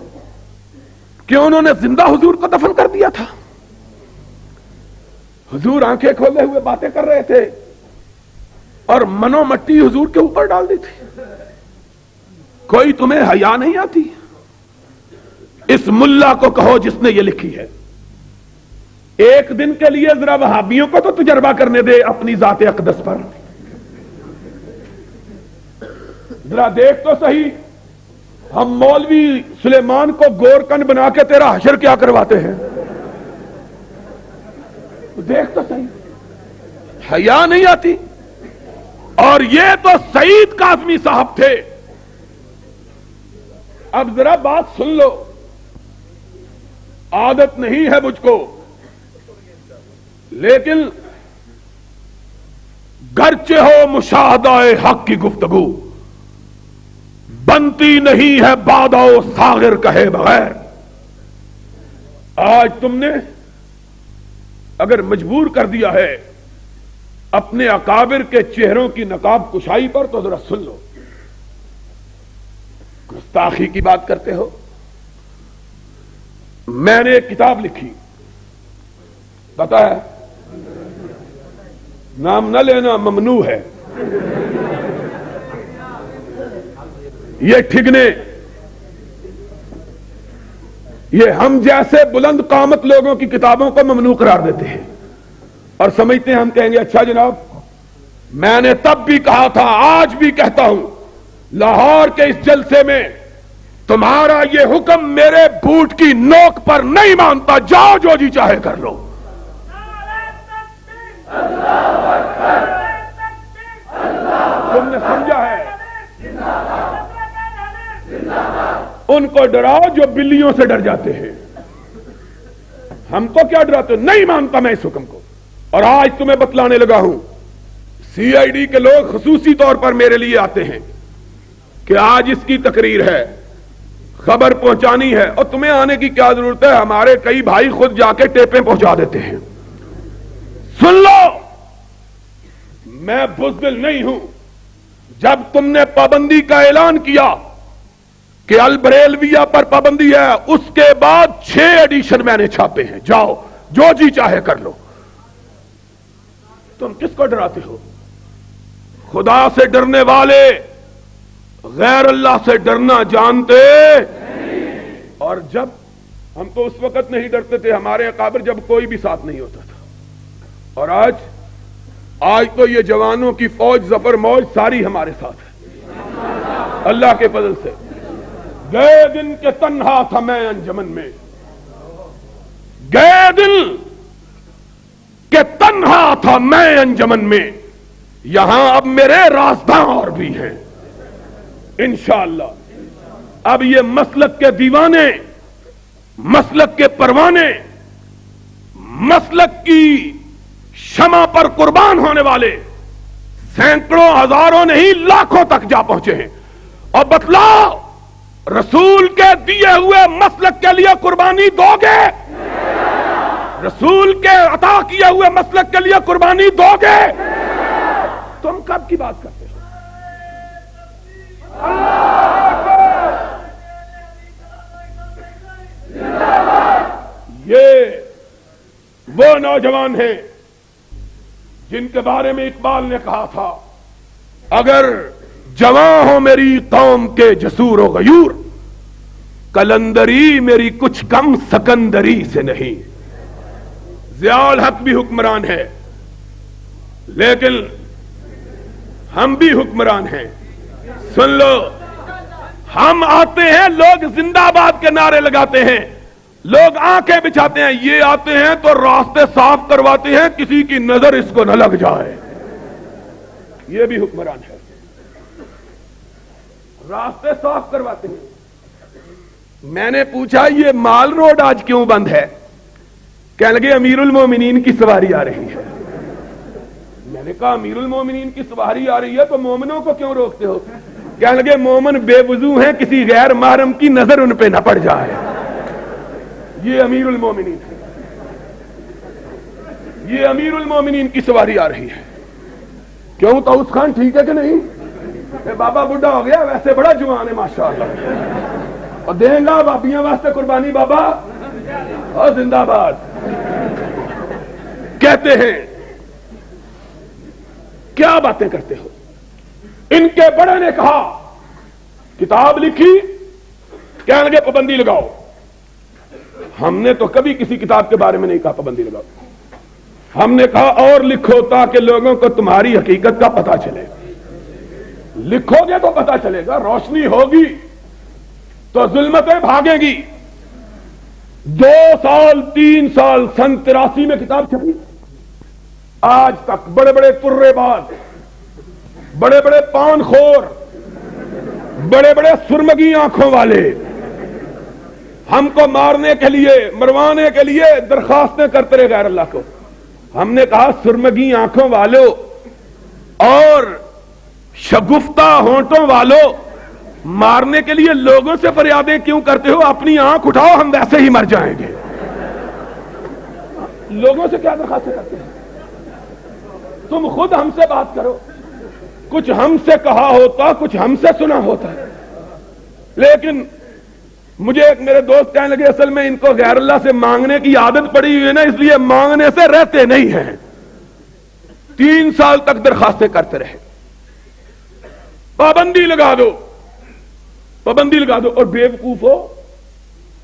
کہ انہوں نے زندہ حضور کو دفن کر دیا تھا. حضور آنکھیں کھولے ہوئے باتیں کر رہے تھے اور منو مٹی حضور کے اوپر ڈال دی تھی. کوئی تمہیں حیا نہیں آتی؟ اس ملا کو کہو جس نے یہ لکھی ہے، ایک دن کے لیے ذرا وہابیوں کو تو تجربہ کرنے دے اپنی ذات اقدس پر. ذرا دیکھ تو صحیح، ہم مولوی سلیمان کو گورکن بنا کے تیرا حشر کیا کرواتے ہیں. دیکھ تو صحیح، حیا نہیں آتی. اور یہ تو سعید کاظمی صاحب تھے. اب ذرا بات سن لو، عادت نہیں ہے مجھ کو، لیکن گرچہ ہو مشاہدہ حق کی گفتگو، بنتی نہیں ہے بادہ و ساغر کہے بغیر۔ آج تم نے اگر مجبور کر دیا ہے اپنے اکابر کے چہروں کی نقاب کشائی پر تو ذرا سن لو، گستاخی کی بات کرتے ہو۔ میں نے ایک کتاب لکھی، پتا ہے نام نہ لینا ممنوع ہے، یہ ٹھگنے، یہ ہم جیسے بلند قامت لوگوں کی کتابوں کو ممنوع قرار دیتے ہیں اور سمجھتے ہیں ہم کہیں گے اچھا جناب، میں نے تب بھی کہا تھا آج بھی کہتا ہوں، لاہور کے اس جلسے میں تمہارا یہ حکم میرے بوٹ کی نوک پر نہیں مانتا، جاؤ جو جی چاہے کر لو۔ تم نے سمجھا ہے؟ ان کو ڈراؤ جو بلیوں سے ڈر جاتے ہیں، ہم کو کیا ڈراتے ہو؟ نہیں مانتا میں اس حکم کو، اور آج تمہیں بتلانے لگا ہوں۔ سی آئی ڈی کے لوگ خصوصی طور پر میرے لیے آتے ہیں کہ آج اس کی تقریر ہے، خبر پہنچانی ہے، اور تمہیں آنے کی کیا ضرورت ہے؟ ہمارے کئی بھائی خود جا کے ٹیپیں پہنچا دیتے ہیں۔ سن لو، میں بزدل نہیں ہوں۔ جب تم نے پابندی کا اعلان کیا کہ البریلویہ پر پابندی ہے، اس کے بعد 6 ایڈیشن میں نے چھاپے ہیں، جاؤ جو جی چاہے کر لو۔ تم کس کو ڈراتے ہو؟ خدا سے ڈرنے والے غیر اللہ سے ڈرنا جانتے نہیں۔ اور جب ہم تو اس وقت نہیں ڈرتے تھے، ہمارے اکابر جب کوئی بھی ساتھ نہیں ہوتا تھا، اور آج تو یہ جوانوں کی فوج ظفر موج ساری ہمارے ساتھ ہے اللہ کے فضل سے۔ گئے دن کے تنہا تھا میں انجمن میں، گئے دن کے تنہا تھا میں انجمن میں، یہاں اب میرے رازداں اور بھی ہیں انشاءاللہ۔ اب یہ مسلک کے دیوانے، مسلک کے پروانے، مسلک کی شمع پر قربان ہونے والے سینکڑوں ہزاروں نہیں لاکھوں تک جا پہنچے ہیں۔ اور بتلاؤ، رسول کے دیے ہوئے مسلک کے لیے قربانی دو گے؟ رسول کے عطا کیے ہوئے مسلک کے لیے قربانی دو گے؟ تم کب کی بات کرتے ہو؟ یہ وہ نوجوان ہیں جن کے بارے میں اقبال نے کہا تھا، اگر جواں ہو میری قوم کے جسور و غیور، کلندری میری کچھ کم سکندری سے نہیں۔ ضیاء الحق بھی حکمران ہے، لیکن ہم بھی حکمران ہیں۔ سن لو، ہم آتے ہیں، لوگ زندہ آباد کے نعرے لگاتے ہیں، لوگ آنکھیں بچھاتے ہیں، یہ آتے ہیں تو راستے صاف کرواتے ہیں، کسی کی نظر اس کو نہ لگ جائے۔ یہ بھی حکمران ہے، راستے صاف کرواتے ہیں۔ میں نے پوچھا یہ مال روڈ آج کیوں بند ہے؟ کہنے لگے امیر المومنین کی سواری آ رہی ہے۔ میں نے کہا امیر المومنین کی سواری آ رہی ہے تو مومنوں کو کیوں روکتے ہو؟ کہنے لگے مومن بے وضو ہیں، کسی غیر محرم کی نظر ان پہ نہ پڑ جائے۔ یہ امیر المومنین ہے، یہ امیر المومنین کی سواری آ رہی ہے۔ کیوں طاؤس خان ٹھیک ہے کہ نہیں؟ بابا بڈھا ہو گیا، ویسے بڑا جوان ہے ماشاءاللہ، اور دیں گا بابیاں واسطے قربانی بابا، اور زندہ باد۔ کہتے ہیں کیا باتیں کرتے ہو؟ ان کے بڑے نے کہا، کتاب لکھی، کہنے لگے پابندی لگاؤ۔ ہم نے تو کبھی کسی کتاب کے بارے میں نہیں کہا پابندی لگاؤ، ہم نے کہا اور لکھو تاکہ لوگوں کو تمہاری حقیقت کا پتہ چلے۔ لکھو گے تو پتہ چلے گا، روشنی ہوگی تو ظلمتیں بھاگیں گی۔ 2 سال 3 سال، سن 83 میں کتاب چھپی، آج تک بڑے بڑے ترے باز، بڑے بڑے پان خور، بڑے بڑے سرمگی آنکھوں والے ہم کو مارنے کے لیے، مروانے کے لیے درخواستیں کرتے رہے غیر اللہ کو۔ ہم نے کہا سرمگی آنکھوں والو، اور شگفتہ ہونٹوں والوں مارنے کے لیے لوگوں سے فریادیں کیوں کرتے ہو؟ اپنی آنکھ اٹھاؤ، ہم ویسے ہی مر جائیں گے۔ لوگوں سے کیا درخواست کرتے ہیں؟ تم خود ہم سے بات کرو، کچھ ہم سے کہا ہوتا، کچھ ہم سے سنا ہوتا ہے۔ لیکن مجھے ایک میرے دوست کہنے لگے اصل میں ان کو غیر اللہ سے مانگنے کی عادت پڑی ہوئی ہے نا، اس لیے مانگنے سے رہتے نہیں ہیں۔ 3 سال تک درخواستیں کرتے رہے۔ پابندی لگا دو، پابندی لگا دو، اور بیوقوفو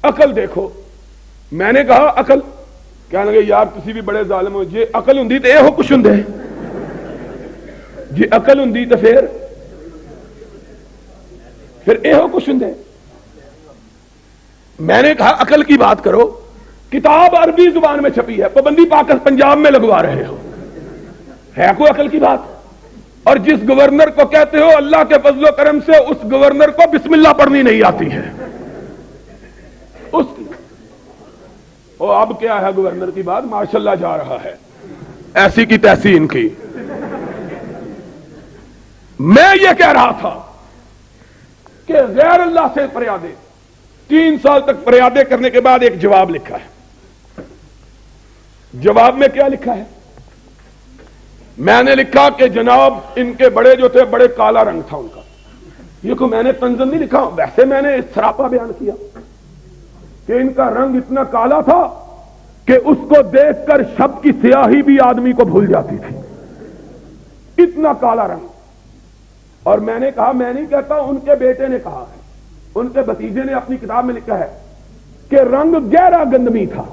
عقل دیکھو۔ میں نے کہا عقل؟ کہنے لگے یار کسی بھی بڑے ظالم ہو، جی عقل ہوں تو یہ ہو کچھ ہوں، جی عقل ہوں تو پھر یہ ہو کچھ ہوں۔ میں نے کہا عقل کی بات کرو، کتاب عربی زبان میں چھپی ہے، پابندی پنجاب میں لگوا رہے ہو، ہے کوئی عقل کی بات؟ اور جس گورنر کو کہتے ہو اللہ کے فضل و کرم سے اس گورنر کو بسم اللہ پڑھنی نہیں آتی ہے، اس کی اب کیا ہے گورنر کی بات، ماشاءاللہ جا رہا ہے، ایسی کی تیسی ان کی۔ میں یہ کہہ رہا تھا کہ غیر اللہ سے فریادیں، 3 سال تک فریادیں کرنے کے بعد ایک جواب لکھا ہے۔ جواب میں کیا لکھا ہے؟ میں نے لکھا کہ جناب ان کے بڑے جو تھے بڑے کالا رنگ تھا ان کا۔ یہ کو میں نے تنزل نہیں لکھا، ویسے میں نے سراپا بیان کیا کہ ان کا رنگ اتنا کالا تھا کہ اس کو دیکھ کر شب کی سیاہی بھی آدمی کو بھول جاتی تھی، اتنا کالا رنگ۔ اور میں نے کہا، میں نہیں کہتا، ان کے بیٹے نے کہا ہے، ان کے بھتیجے نے اپنی کتاب میں لکھا ہے کہ رنگ گہرا گندمی تھا۔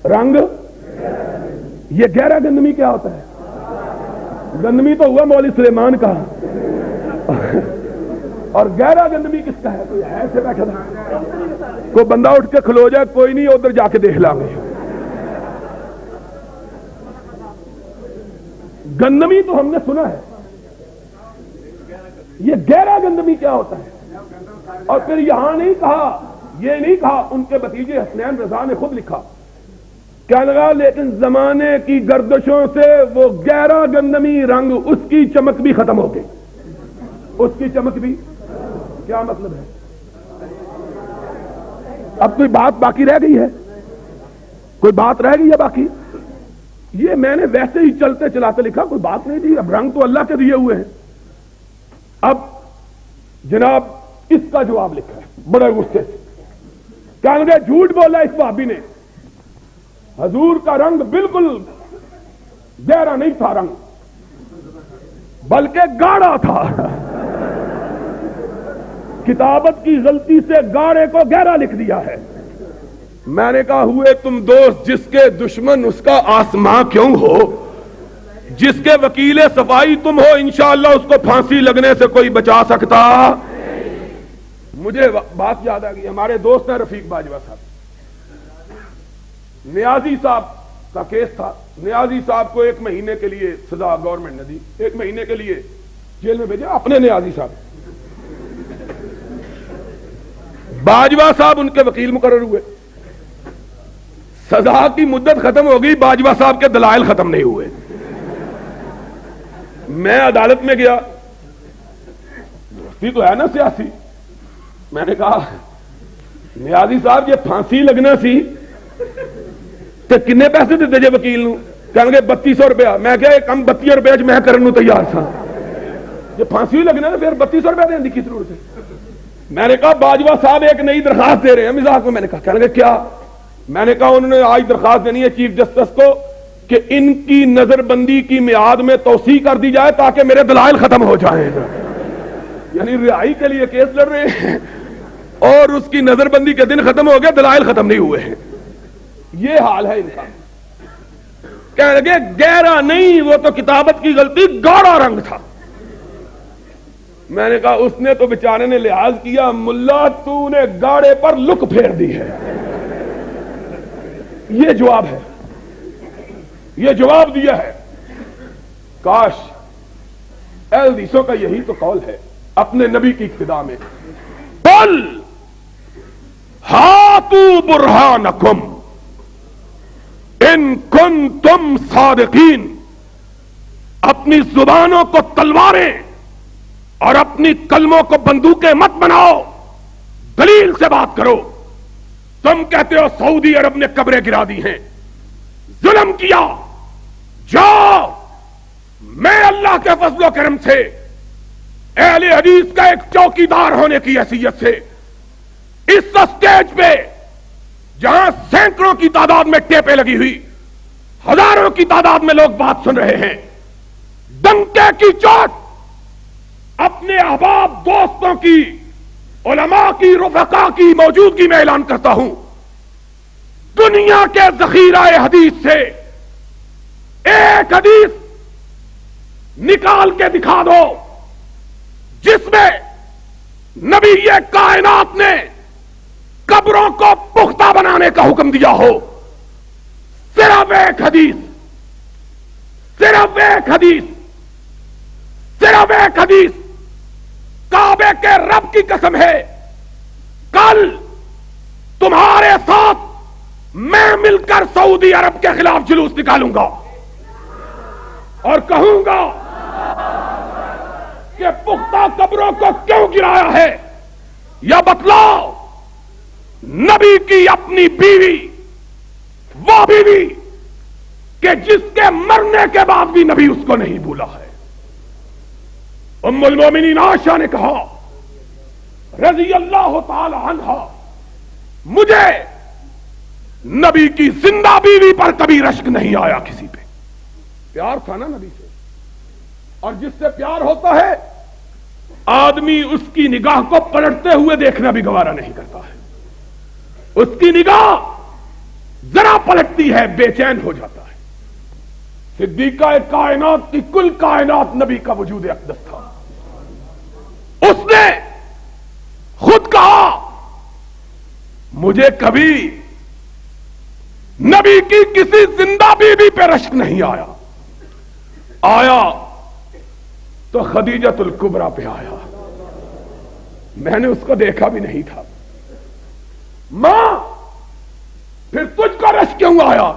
رنگ، یہ گہرا گندمی کیا ہوتا ہے؟ گندمی تو ہوا مولوی سلیمان کا، اور گہرا گندمی کس کا ہے؟ کوئی ایسے بیٹھا تھا، کوئی بندہ اٹھ کے کھلو جائے، کوئی نہیں ادھر جا کے دیکھ لیں گے۔ گندمی تو ہم نے سنا ہے، یہ گہرا گندمی کیا ہوتا ہے؟ اور پھر یہاں نہیں کہا، یہ نہیں کہا، ان کے بھتیجے حسنین رضا نے خود لکھا، کیا لگا لیکن زمانے کی گردشوں سے وہ گہرا گندمی رنگ، اس کی چمک بھی ختم ہو گئی، اس کی چمک بھی۔ کیا مطلب ہے؟ اب کوئی بات باقی رہ گئی ہے؟ کوئی بات رہ گئی ہے باقی؟ یہ میں نے ویسے ہی چلتے چلاتے لکھا، کوئی بات نہیں تھی۔ اب رنگ تو اللہ کے دیے ہوئے ہیں۔ اب جناب اس کا جواب لکھا ہے بڑے غصے سے، کیا لگے جھوٹ بولا اس وہابی نے، حضور کا رنگ بالکل گہرا نہیں تھا رنگ، بلکہ گاڑھا تھا۔ کتابت کی غلطی سے گاڑھے کو گہرا لکھ دیا ہے۔ میں نے کہا ہوئے تم دوست جس کے دشمن اس کا آسماں کیوں ہو، جس کے وکیل صفائی تم ہو، انشاءاللہ اس کو پھانسی لگنے سے کوئی بچا سکتا۔ مجھے بات یاد آ گئی، ہمارے دوست ہیں رفیق باجوہ صاحب، نیازی صاحب کا کیس تھا۔ نیازی صاحب کو 1 مہینے کے لیے سزا گورنمنٹ نے دی، 1 مہینے کے لیے جیل میں بھیجا اپنے نیازی صاحب۔ باجوہ صاحب ان کے وکیل مقرر ہوئے، سزا کی مدت ختم ہو گئی، باجوہ صاحب کے دلائل ختم نہیں ہوئے۔ میں عدالت میں گیا، دوستی تو ہے نا سیاسی، میں نے کہا نیازی صاحب یہ پھانسی لگنا سی تو کنے پیسے دیتے جے وکیل نو؟ کہنے گے 3200 روپیہ۔ میں کہا یہ کم 32 روپیہ میں کرنے نو تیار تھا، یہ پھانسی لگنا پھر 3200 روپیہ دینے کی ضرورت ہے؟ میں نے کہا باجوہ صاحب ایک نئی درخواست دے رہے ہیں مزاح کو۔ میں نے کہا، کہنے گے کیا؟ میں نے کہا انہوں نے آج درخواست دینی ہے چیف جسٹس کو کہ ان کی نظر بندی کی میعاد میں توسیع کر دی جائے تاکہ میرے دلائل ختم ہو جائیں۔ یعنی رہائی کے لیے کیس لڑ رہے ہیں اور اس کی نظر بندی کے دن ختم ہو گئے، دلائل ختم نہیں ہوئے ہیں۔ یہ حال ہے ان کا۔ کہنے لگے گہرا نہیں، وہ تو کتابت کی غلطی، گاڑھا رنگ تھا۔ میں نے کہا اس نے تو بیچارے نے لحاظ کیا، ملا تو نے گاڑھے پر لک پھیر دی ہے۔ یہ جواب ہے، یہ جواب دیا ہے۔ کاش اہل حدیثوں کا یہی تو قول ہے اپنے نبی کی اقتداء میں، قل ہاتوا برہانکم ان کنتم صادقین، اپنی زبانوں کو تلواریں اور اپنی کلموں کو بندوقیں مت بناؤ، دلیل سے بات کرو۔ تم کہتے ہو سعودی عرب نے قبریں گرا دی ہیں، ظلم کیا، جاؤ، میں اللہ کے فضل و کرم سے اہل حدیث کا ایک چوکیدار ہونے کی حیثیت سے اس اسٹیج پہ جہاں سینکڑوں کی تعداد میں ٹیپیں لگی ہوئی، ہزاروں کی تعداد میں لوگ بات سن رہے ہیں، ڈنکے کی چوٹ اپنے احباب دوستوں کی، علماء کی، رفقا کی موجودگی میں اعلان کرتا ہوں، دنیا کے ذخیرہ حدیث سے ایک حدیث نکال کے دکھا دو جس میں نبی کائنات نے قبروں کو پختہ بنانے کا حکم دیا ہو۔ صرف ایک حدیث، صرف ایک حدیث، صرف ایک حدیث، کعبے کے رب کی قسم ہے، کل تمہارے ساتھ میں مل کر سعودی عرب کے خلاف جلوس نکالوں گا اور کہوں گا کہ پختہ قبروں کو کیوں گرایا ہے، یا بتلاؤ نبی کی اپنی بیوی، وہ بیوی کہ جس کے مرنے کے بعد بھی نبی اس کو نہیں بھولا ہے۔ ام المومنین عائشہ نے کہا رضی اللہ تعالی عنہا، مجھے نبی کی زندہ بیوی پر کبھی رشک نہیں آیا، کسی پہ پیار تھا نا نبی سے، اور جس سے پیار ہوتا ہے آدمی اس کی نگاہ کو پلٹتے ہوئے دیکھنا بھی گوارا نہیں کرتا ہے، اس کی نگاہ ذرا پلٹتی ہے بے چین ہو جاتا ہے۔ صدیقہ کائنات کی کل کائنات نبی کا وجود اقدس تھا، اس نے خود کہا مجھے کبھی نبی کی کسی زندہ بیوی پہ رشک نہیں آیا، آیا تو خدیجۃ الکبریٰ پہ آیا، میں نے اس کو دیکھا بھی نہیں تھا۔ ماں پھر تجھ کو رشک کیوں آیا؟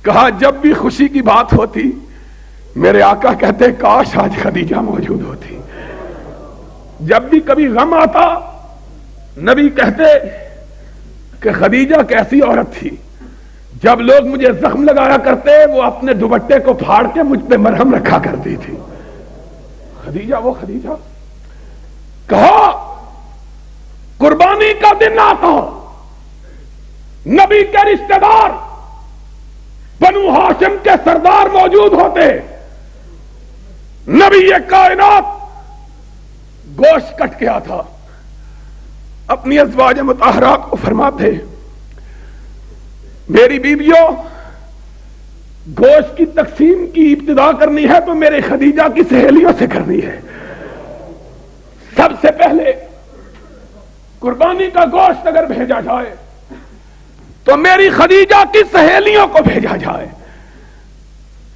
کہا جب بھی خوشی کی بات ہوتی میرے آقا کہتے کاش آج خدیجہ موجود ہوتی، جب بھی کبھی غم آتا نبی کہتے کہ خدیجہ کیسی عورت تھی، جب لوگ مجھے زخم لگایا کرتے وہ اپنے دوپٹے کو پھاڑ کے مجھ پہ مرہم رکھا کرتی تھی، خدیجہ وہ خدیجہ۔ کہا قربانی کا دن آتا نبی کے رشتہ دار بنو ہاشم کے سردار موجود ہوتے، نبی کائنات گوشت کٹ کے آتا، اپنی ازواج مطہرات کو فرماتے میری بیویوں گوشت کی تقسیم کی ابتدا کرنی ہے تو میرے خدیجہ کی سہیلیوں سے کرنی ہے، سب سے پہلے قربانی کا گوشت اگر بھیجا جائے تو میری خدیجہ کی سہیلیوں کو بھیجا جائے۔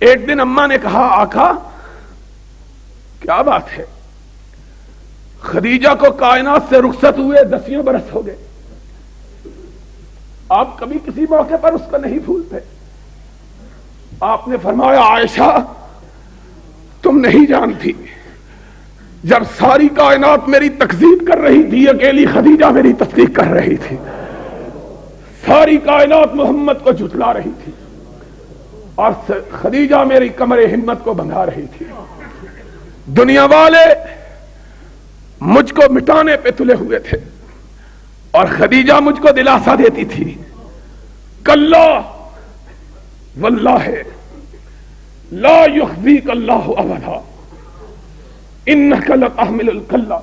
ایک دن اماں نے کہا آقا کیا بات ہے، خدیجہ کو کائنات سے رخصت ہوئے 10 برس ہو گئے، آپ کبھی کسی موقع پر اس کو نہیں بھولتے؟ آپ نے فرمایا عائشہ تم نہیں جانتی، جب ساری کائنات میری تکذیب کر رہی تھی اکیلی خدیجہ میری تصدیق کر رہی تھی، ساری کائنات محمد کو جھٹلا رہی تھی اور خدیجہ میری کمر ہمت کو بندھا رہی تھی، دنیا والے مجھ کو مٹانے پہ تلے ہوئے تھے اور خدیجہ مجھ کو دلاسا دیتی تھی کلا واللہ لا یخزیک اللہ ابدا انک لتحمل الکلا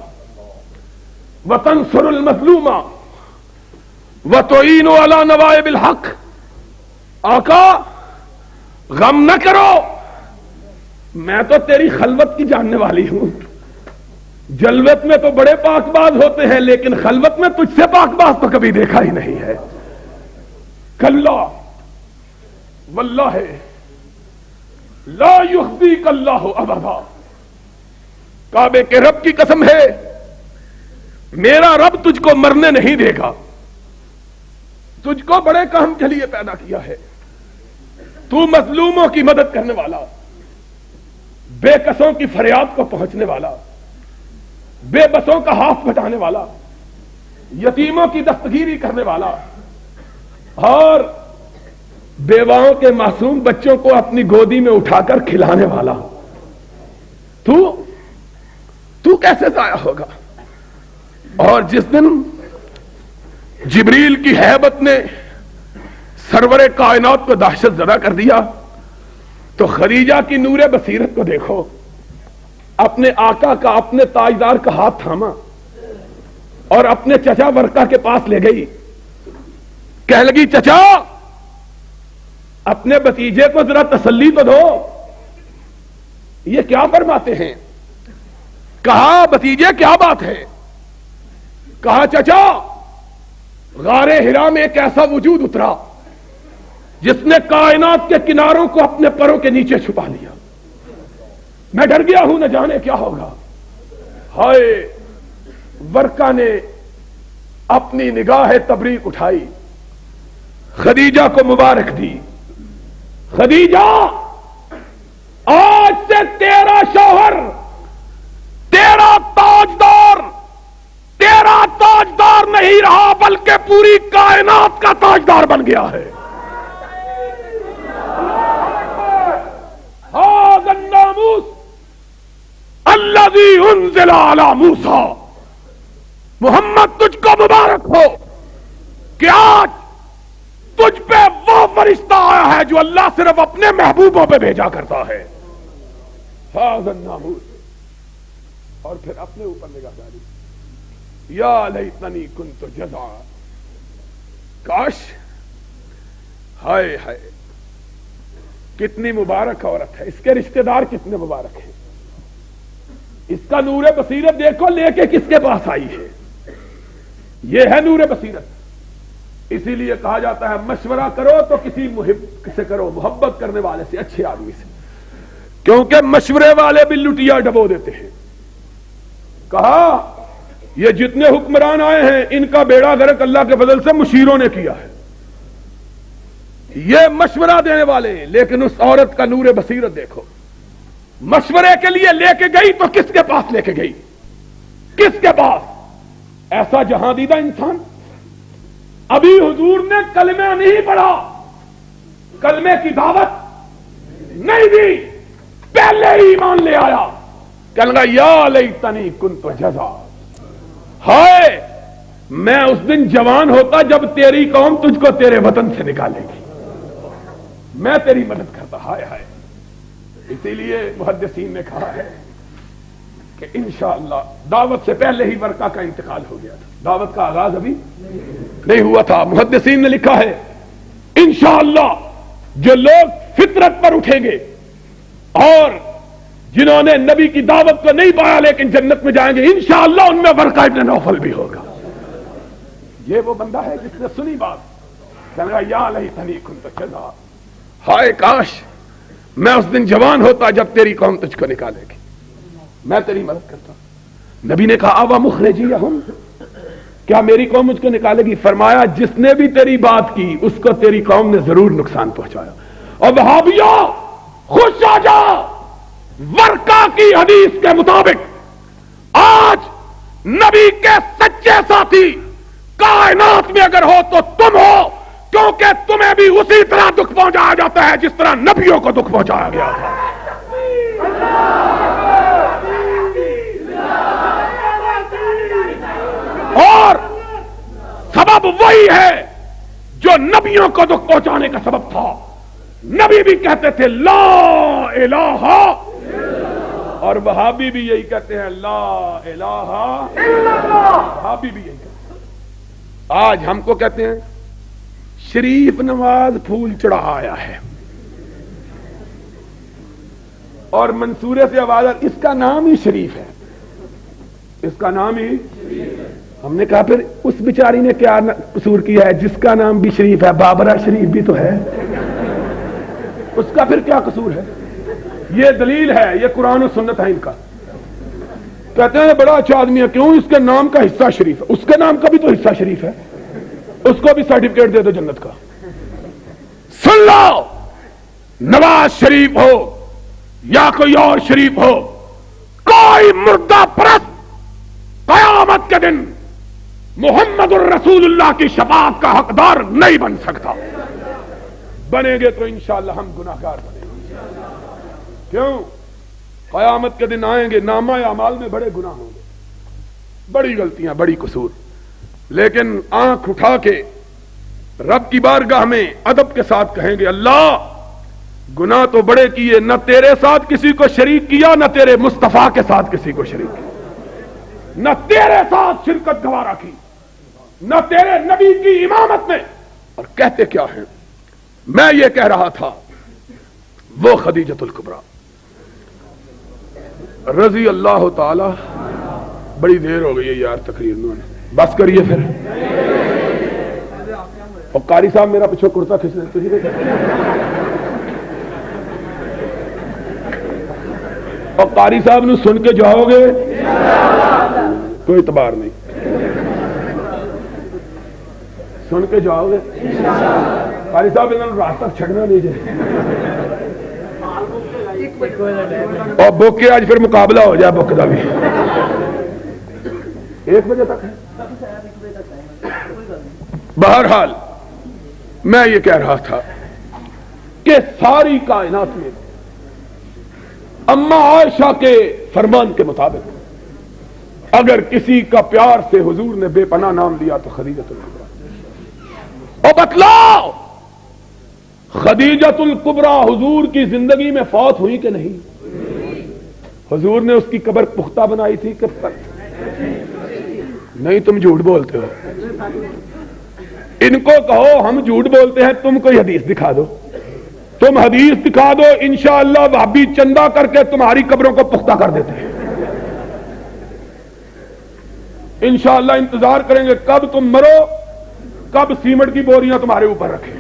وتنصر المظلوم وتعین علی نوائب الحق۔ آقا غم نہ کرو، میں تو تیری خلوت کی جاننے والی ہوں، جلوت میں تو بڑے پاک باز ہوتے ہیں لیکن خلوت میں تجھ سے پاک باز تو کبھی دیکھا ہی نہیں ہے۔ کلا واللہ لا یخزیک اللہ ابدا، کعبے کے رب کی قسم ہے میرا رب تجھ کو مرنے نہیں دے گا، تجھ کو بڑے کام کے لیے پیدا کیا ہے، تو مظلوموں کی مدد کرنے والا، بے کسوں کی فریاد کو پہنچنے والا، بے بسوں کا ہاتھ بٹانے والا، یتیموں کی دستگیری کرنے والا اور بیواؤں کے معصوم بچوں کو اپنی گودی میں اٹھا کر کھلانے والا، تو کیسے ضائع ہوگا؟ اور جس دن جبریل کی ہیبت نے سرور کائنات کو دہشت زدہ کر دیا تو خدیجہ کی نور بصیرت کو دیکھو، اپنے آقا کا، اپنے تاجدار کا ہاتھ تھاما اور اپنے چچا ورقہ کے پاس لے گئی، کہنے لگی چچا اپنے بھتیجے کو ذرا تسلی تو دو، یہ کیا فرماتے ہیں؟ کہا بھتیجے کیا بات ہے؟ کہا چچا غار ہرا میں ایک ایسا وجود اترا جس نے کائنات کے کناروں کو اپنے پروں کے نیچے چھپا لیا، میں ڈر گیا ہوں نہ جانے کیا ہوگا۔ ہائے، ورقہ نے اپنی نگاہ تبریک اٹھائی، خدیجہ کو مبارک دی، خدیجہ آج سے تیرا شوہر، تیرا تاجدار نہیں رہا بلکہ پوری کائنات کا تاجدار بن گیا ہے۔ هذا الناموس الذي انزل على موسى، محمد تجھ کو مبارک ہو کہ آج تجھ پہ وہ فرشتہ آیا ہے جو اللہ صرف اپنے محبوبوں پہ بھیجا کرتا ہے۔ هذا الناموس، اور پھر اپنے اوپر نگاہ ڈالی، یا لیتنی کنت جزع، کاش، ہائے ہائے کتنی مبارک عورت ہے، اس کے رشتہ دار کتنے مبارک ہیں، اس کا نور بصیرت دیکھو لے کے کس کے پاس آئی ہے، یہ ہے نور بصیرت۔ اسی لیے کہا جاتا ہے مشورہ کرو تو کسی محب سے کرو، محبت کرنے والے سے، اچھے آدمی سے، کیونکہ مشورے والے بھی لٹیا ڈبو دیتے ہیں۔ کہا یہ جتنے حکمران آئے ہیں ان کا بیڑا غرق اللہ کے فضل سے مشیروں نے کیا ہے، یہ مشورہ دینے والے، لیکن اس عورت کا نور بصیرت دیکھو، مشورے کے لیے لے کے گئی تو کس کے پاس لے کے گئی؟ کس کے پاس؟ ایسا جہاں دیدہ انسان، ابھی حضور نے کلمہ نہیں پڑھا، کلمے کی دعوت نہیں دی، پہلے ہی ایمان لے آیا، کہنے لگا یا لیتنی کنت جزع، ہائے میں اس دن جوان ہوتا جب تیری قوم تجھ کو تیرے وطن سے نکالے گی، میں تیری مدد کرتا، ہائے ہائے۔ اسی لیے محدثین نے کہا ہے کہ انشاءاللہ دعوت سے پہلے ہی ورقہ کا انتقال ہو گیا تھا، دعوت کا آغاز ابھی نہیں ہوا تھا۔ محدثین نے لکھا ہے انشاءاللہ جو لوگ فطرت پر اٹھیں گے اور جنہوں نے نبی کی دعوت کو نہیں پایا لیکن جنت میں جائیں گے، انشاءاللہ ان میں ورقہ ابن نوفل بھی ہوگا۔ یہ وہ بندہ ہے جس نے سنی بات، کہنے لگا یا لیتنی کنت جزع، ہائے کاش میں اس دن جوان ہوتا جب تیری قوم تجھ کو نکالے گی، میں تیری مدد کرتا۔ نبی نے کہا اوا مخرجیہم، کیا میری قوم مجھ کو نکالے گی؟ فرمایا جس نے بھی تیری بات کی اس کو تیری قوم نے ضرور نقصان پہنچایا۔ اور وہابیوں خوش آ جا، ورقہ کی حدیث کے مطابق آج نبی کے سچے ساتھی کائنات میں اگر ہو تو تم ہو، کیونکہ تمہیں بھی اسی طرح دکھ پہنچایا جاتا ہے جس طرح نبیوں کو دکھ پہنچایا گیا تھا۔ اور سبب وہی ہے جو نبیوں کو دکھ پہنچانے کا سبب تھا۔ نبی بھی کہتے تھے لا الہ، اور وہابی بھی یہی کہتے ہیں لا الہ الا اللہ، وہابی بھی یہی کہتے ہیں۔ آج ہم کو کہتے ہیں شریف نواز پھول چڑھا آیا ہے، اور منصورے سے آواز آئی اس کا نام ہی شریف ہے، اس کا نام ہی شریف ہے۔ ہم نے کہا پھر اس بیچاری نے کیا قصور کیا ہے جس کا نام بھی شریف ہے؟ بابرہ شریف بھی تو ہے، اس کا پھر کیا قصور ہے؟ یہ دلیل ہے، یہ قرآن و سنت ہے ان کا۔ کہتے ہیں بڑا اچھا آدمی ہے، کیوں؟ اس کے نام کا حصہ شریف ہے، اس کے نام کا بھی تو حصہ شریف ہے، اس کو بھی سرٹیفکیٹ دے دو جنت کا۔ سن لو، نواز شریف ہو، یا کوئی اور شریف ہو، کوئی مردہ پرست قیامت کے دن محمد الرسول اللہ کی شفاعت کا حقدار نہیں بن سکتا۔ بنیں گے تو انشاءاللہ ہم گناہگار بنیں گے۔ کیوں؟ قیامت کے دن آئیں گے، نامہ اعمال میں بڑے گناہ ہوں گے، بڑی غلطیاں، بڑی قصور، لیکن آنکھ اٹھا کے رب کی بارگاہ میں ادب کے ساتھ کہیں گے اللہ گناہ تو بڑے کیے، نہ تیرے ساتھ کسی کو شریک کیا، نہ تیرے مصطفیٰ کے ساتھ کسی کو شریک کیا، نہ تیرے ساتھ شرکت گوارا کی، نہ تیرے نبی کی امامت میں۔ اور کہتے کیا ہیں؟ میں یہ کہہ رہا تھا وہ خدیجۃ الکبریٰ رضی اللہ تعالی، بڑی دیر ہو گئی ہے یار تقریر میں، بس کریے پھر۔ اور قاری صاحب میرا پیچھے کرتا کھینچ رہے، اور قاری صاحب نے سن کے جاؤ گے کوئی اعتبار نہیں، سن کے جاؤ گے قاری صاحب انہوں نے رات تک چھڑنا نہیں جائے، اور بک کے آج پھر مقابلہ ہو جائے بک کا بھی 1 بجے تک ہے۔ بہرحال میں یہ کہہ رہا تھا کہ ساری کائنات میں اما عائشہ کے فرمان کے مطابق اگر کسی کا پیار سے حضور نے بے پناہ نام دیا تو خدیجۃ الکبریٰ۔ اور بتلاؤ خدیجۃ الکبریٰ حضور کی زندگی میں فوت ہوئی کہ نہیں؟ حضور نے اس کی قبر پختہ بنائی تھی کہ نہیں؟ تم جھوٹ بولتے ہو، ان کو کہو ہم جھوٹ بولتے ہیں، تم کوئی حدیث دکھا دو، تم حدیث دکھا دو، انشاءاللہ وہابی چندہ کر کے تمہاری قبروں کو پختہ کر دیتے ہیں۔ انشاءاللہ انتظار کریں گے کب تم مرو، کب سیمنٹ کی بوریاں تمہارے اوپر رکھیں،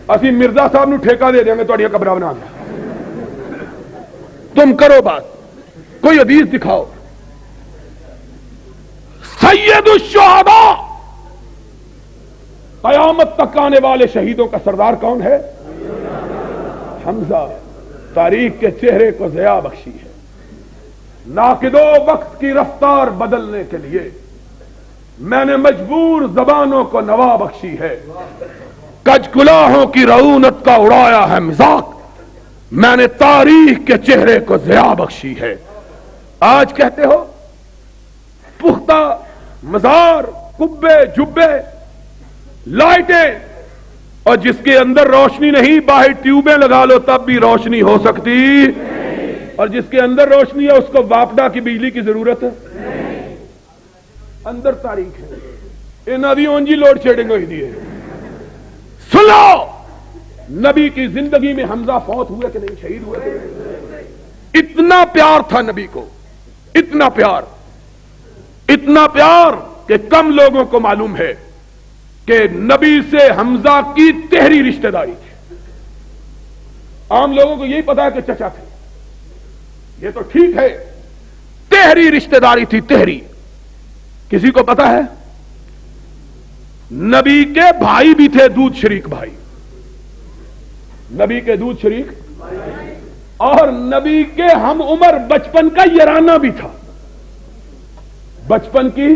اسی مرزا صاحب نو ٹھیکہ دے دیں گے تہاڈیاں قبراں بنا کے۔ تم کرو بات، کوئی حدیث دکھاؤ۔ سید الشہداء، قیامت تک آنے والے شہیدوں کا سردار کون ہے؟ حمزہ۔ تاریخ کے چہرے کو ضیاء بخشی ہے، ناقدو وقت کی رفتار بدلنے کے لیے میں نے مجبور زبانوں کو نوا بخشی ہے، کج کلاہوں کی رعونت کا اڑایا ہے مذاق، میں نے تاریخ کے چہرے کو ضیاء بخشی ہے۔ آج کہتے ہو پختہ مزار، کبے جبے، لائٹیں، اور جس کے اندر روشنی نہیں باہر ٹیوبیں لگا لو تب بھی روشنی ہو سکتی، اور جس کے اندر روشنی ہے اس کو واپڈا کی بجلی کی ضرورت ہے؟ اندر تاریخ ہے، انہاں دی اونجی لوڈ شیڈنگ ہوئی دی ہے۔ سنو نبی کی زندگی میں حمزہ فوت ہوئے کہ نہیں، شہید ہوئے کہ نہیں؟ اتنا پیار تھا نبی کو، اتنا پیار، اتنا پیار کہ کم لوگوں کو معلوم ہے کہ نبی سے حمزہ کی تہری رشتہ داری تھی۔ عام لوگوں کو یہی پتا ہے کہ چچا تھے، یہ تو ٹھیک ہے، تہری رشتہ داری تھی، تہری۔ کسی کو پتا ہے نبی کے بھائی بھی تھے، دودھ شریک بھائی، نبی کے دودھ شریک، اور نبی کے ہم عمر بچپن کا یارانہ بھی تھا، بچپن کی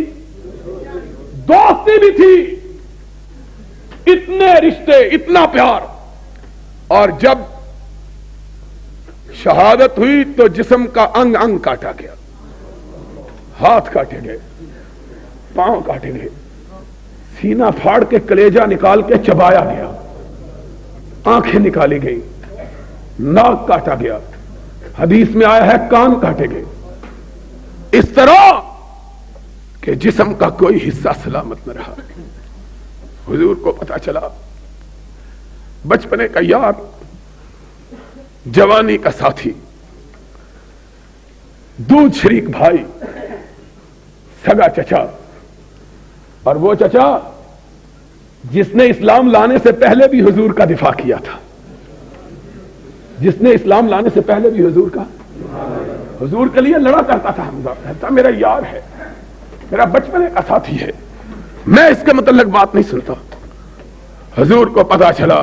دوستی بھی تھی، اتنے رشتے، اتنا پیار۔ اور جب شہادت ہوئی تو جسم کا انگ انگ کاٹا گیا، ہاتھ کاٹے گئے، پاؤں کاٹے گئے، سینہ پھاڑ کے کلیجہ نکال کے چبایا گیا، آنکھیں نکالی گئی، ناک کاٹا گیا، حدیث میں آیا ہے کان کاٹے گئے، اس طرح کہ جسم کا کوئی حصہ سلامت نہ رہا۔ حضور کو پتا چلا، بچپنے کا یار، جوانی کا ساتھی، دودھ شریک بھائی، سگا چچا، اور وہ چچا جس نے اسلام لانے سے پہلے بھی حضور کا دفاع کیا تھا، جس نے اسلام لانے سے پہلے بھی حضور کے لیے لڑا کرتا تھا حمزہ، کہتا میرا یار ہے، میرا بچپنے کا ساتھی ہے، میں اس کے متعلق بات نہیں سنتا۔ حضور کو پتا چلا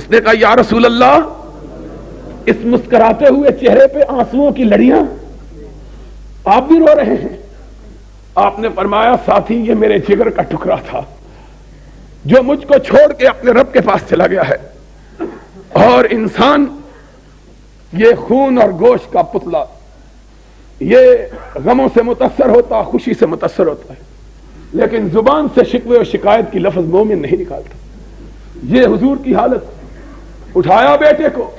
اس نے کہا یا رسول اللہ اس مسکراتے ہوئے چہرے پہ آنسوؤں کی لڑیاں، آپ بھی رو رہے ہیں؟ آپ نے فرمایا ساتھی یہ میرے جگر کا ٹکڑا تھا جو مجھ کو چھوڑ کے اپنے رب کے پاس چلا گیا ہے، اور انسان یہ خون اور گوشت کا پتلا یہ غموں سے متاثر ہوتا، خوشی سے متاثر ہوتا ہے، لیکن زبان سے شکوے اور شکایت کی لفظ مومن نہیں نکالتا۔ یہ حضور کی حالت، اٹھایا بیٹے کو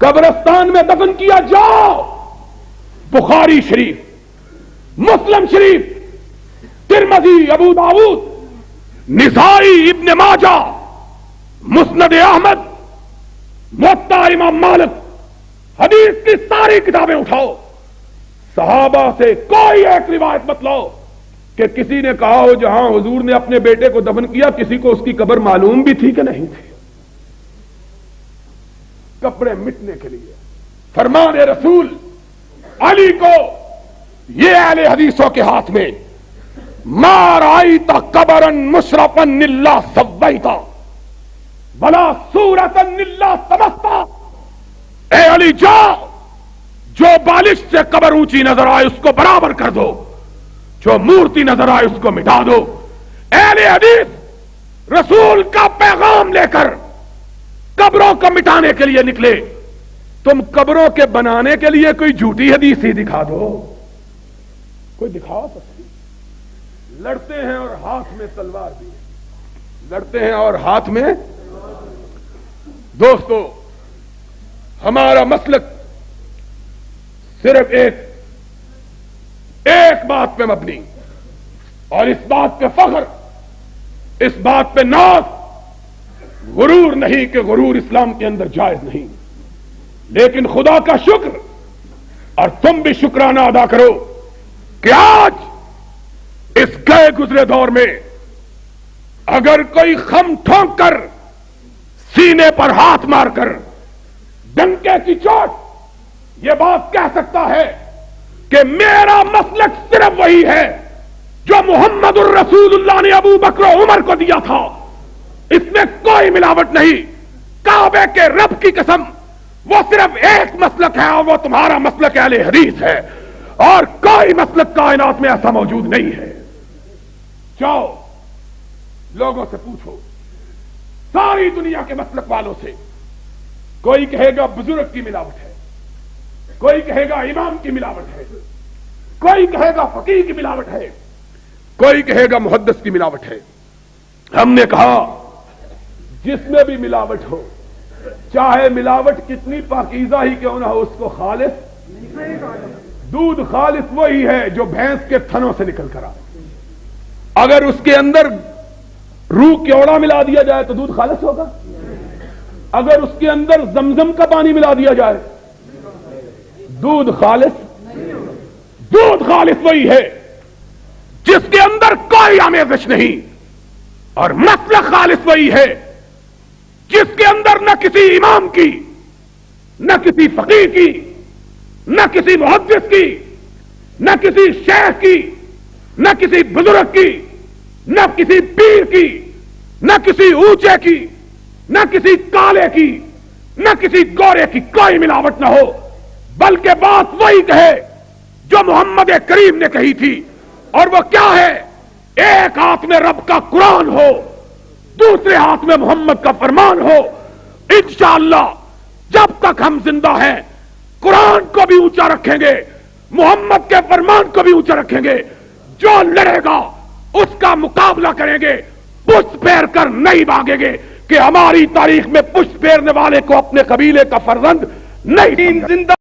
قبرستان میں دفن کیا، جاؤ بخاری شریف، مسلم شریف، ترمذی، ابو داؤد، نسائی، ابن ماجہ، مسند احمد، موطا امام مالک، حدیث کی ساری کتابیں اٹھاؤ، صحابہ سے کوئی ایک روایت مت لاؤ کہ کسی نے کہا ہو جہاں حضور نے اپنے بیٹے کو دفن کیا کسی کو اس کی قبر معلوم بھی تھی کہ نہیں تھی۔ کپڑے مٹنے کے لیے فرمان رسول علی کو یہ اہل حدیثوں کے ہاتھ میں، ما رأیت قبرا مشرفا الا سویتا ولا صورتا الا طمستا، اے علی جاؤ، جو بالش سے قبر اونچی نظر آئے اس کو برابر کر دو، جو مورتی نظر آئے اس کو مٹا دو۔ اہل حدیث رسول کا پیغام لے کر قبروں کو مٹانے کے لیے نکلے، تم قبروں کے بنانے کے لیے کوئی جھوٹی حدیث ہی دکھا دو، کوئی دکھاؤ سکتی۔ لڑتے ہیں اور ہاتھ میں تلوار بھی ہے، لڑتے ہیں اور ہاتھ میں۔ دوستو ہمارا مسلک صرف ایک بات پہ مبنی، اور اس بات پہ فخر، اس بات پہ ناز، غرور نہیں کہ غرور اسلام کے اندر جائز نہیں، لیکن خدا کا شکر، اور تم بھی شکرانہ ادا کرو کہ آج اس گئے گزرے دور میں اگر کوئی خم ٹھونک کر، سینے پر ہاتھ مار کر، ڈنکے کی چوٹ یہ بات کہہ سکتا ہے کہ میرا مسلک صرف وہی ہے جو محمد الرسول اللہ نے ابو بکر و عمر کو دیا تھا، اس میں کوئی ملاوٹ نہیں، کعبے کے رب کی قسم وہ صرف ایک مسلک ہے اور وہ تمہارا مسلک اہل حدیث ہے، اور کوئی مسلک کائنات میں ایسا موجود نہیں ہے۔ جاؤ لوگوں سے پوچھو، ساری دنیا کے مسلک والوں سے، کوئی کہے گا بزرگ کی ملاوٹ ہے، کوئی کہے گا امام کی ملاوٹ ہے، کوئی کہے گا فقیہ کی ملاوٹ ہے، کوئی کہے گا محدث کی ملاوٹ ہے۔ ہم نے کہا جس میں بھی ملاوٹ ہو، چاہے ملاوٹ کتنی پاکیزہ ہی کیوں نہ ہو، اس کو خالص، دودھ خالص وہی ہے جو بھینس کے تھنوں سے نکل کر آئے۔ اگر اس کے اندر روح کیوڑا ملا دیا جائے تو دودھ خالص ہوگا؟ اگر اس کے اندر زمزم کا پانی ملا دیا جائے دودھ خالص؟ دودھ خالص وہی ہے جس کے اندر کوئی آمیزش نہیں، اور مسلک خالص وہی ہے جس کے اندر نہ کسی امام کی، نہ کسی فقیہ کی، نہ کسی محدث کی، نہ کسی شیخ کی، نہ کسی بزرگ کی، نہ کسی پیر کی، نہ کسی اونچے کی، نہ کسی کالے کی، نہ کسی گورے کی کوئی ملاوٹ نہ ہو، بلکہ بات وہی کہے جو محمد کریم نے کہی تھی، اور وہ کیا ہے؟ ایک ہاتھ میں رب کا قرآن ہو، دوسرے ہاتھ میں محمد کا فرمان ہو۔ انشاءاللہ جب تک ہم زندہ ہیں قرآن کو بھی اونچا رکھیں گے، محمد کے فرمان کو بھی اونچا رکھیں گے، جو لڑے گا اس کا مقابلہ کریں گے، پشت پھیر کر نہیں بھاگیں گے کہ ہماری تاریخ میں پشت پھیرنے والے کو اپنے قبیلے کا فرزند نہیں زندہ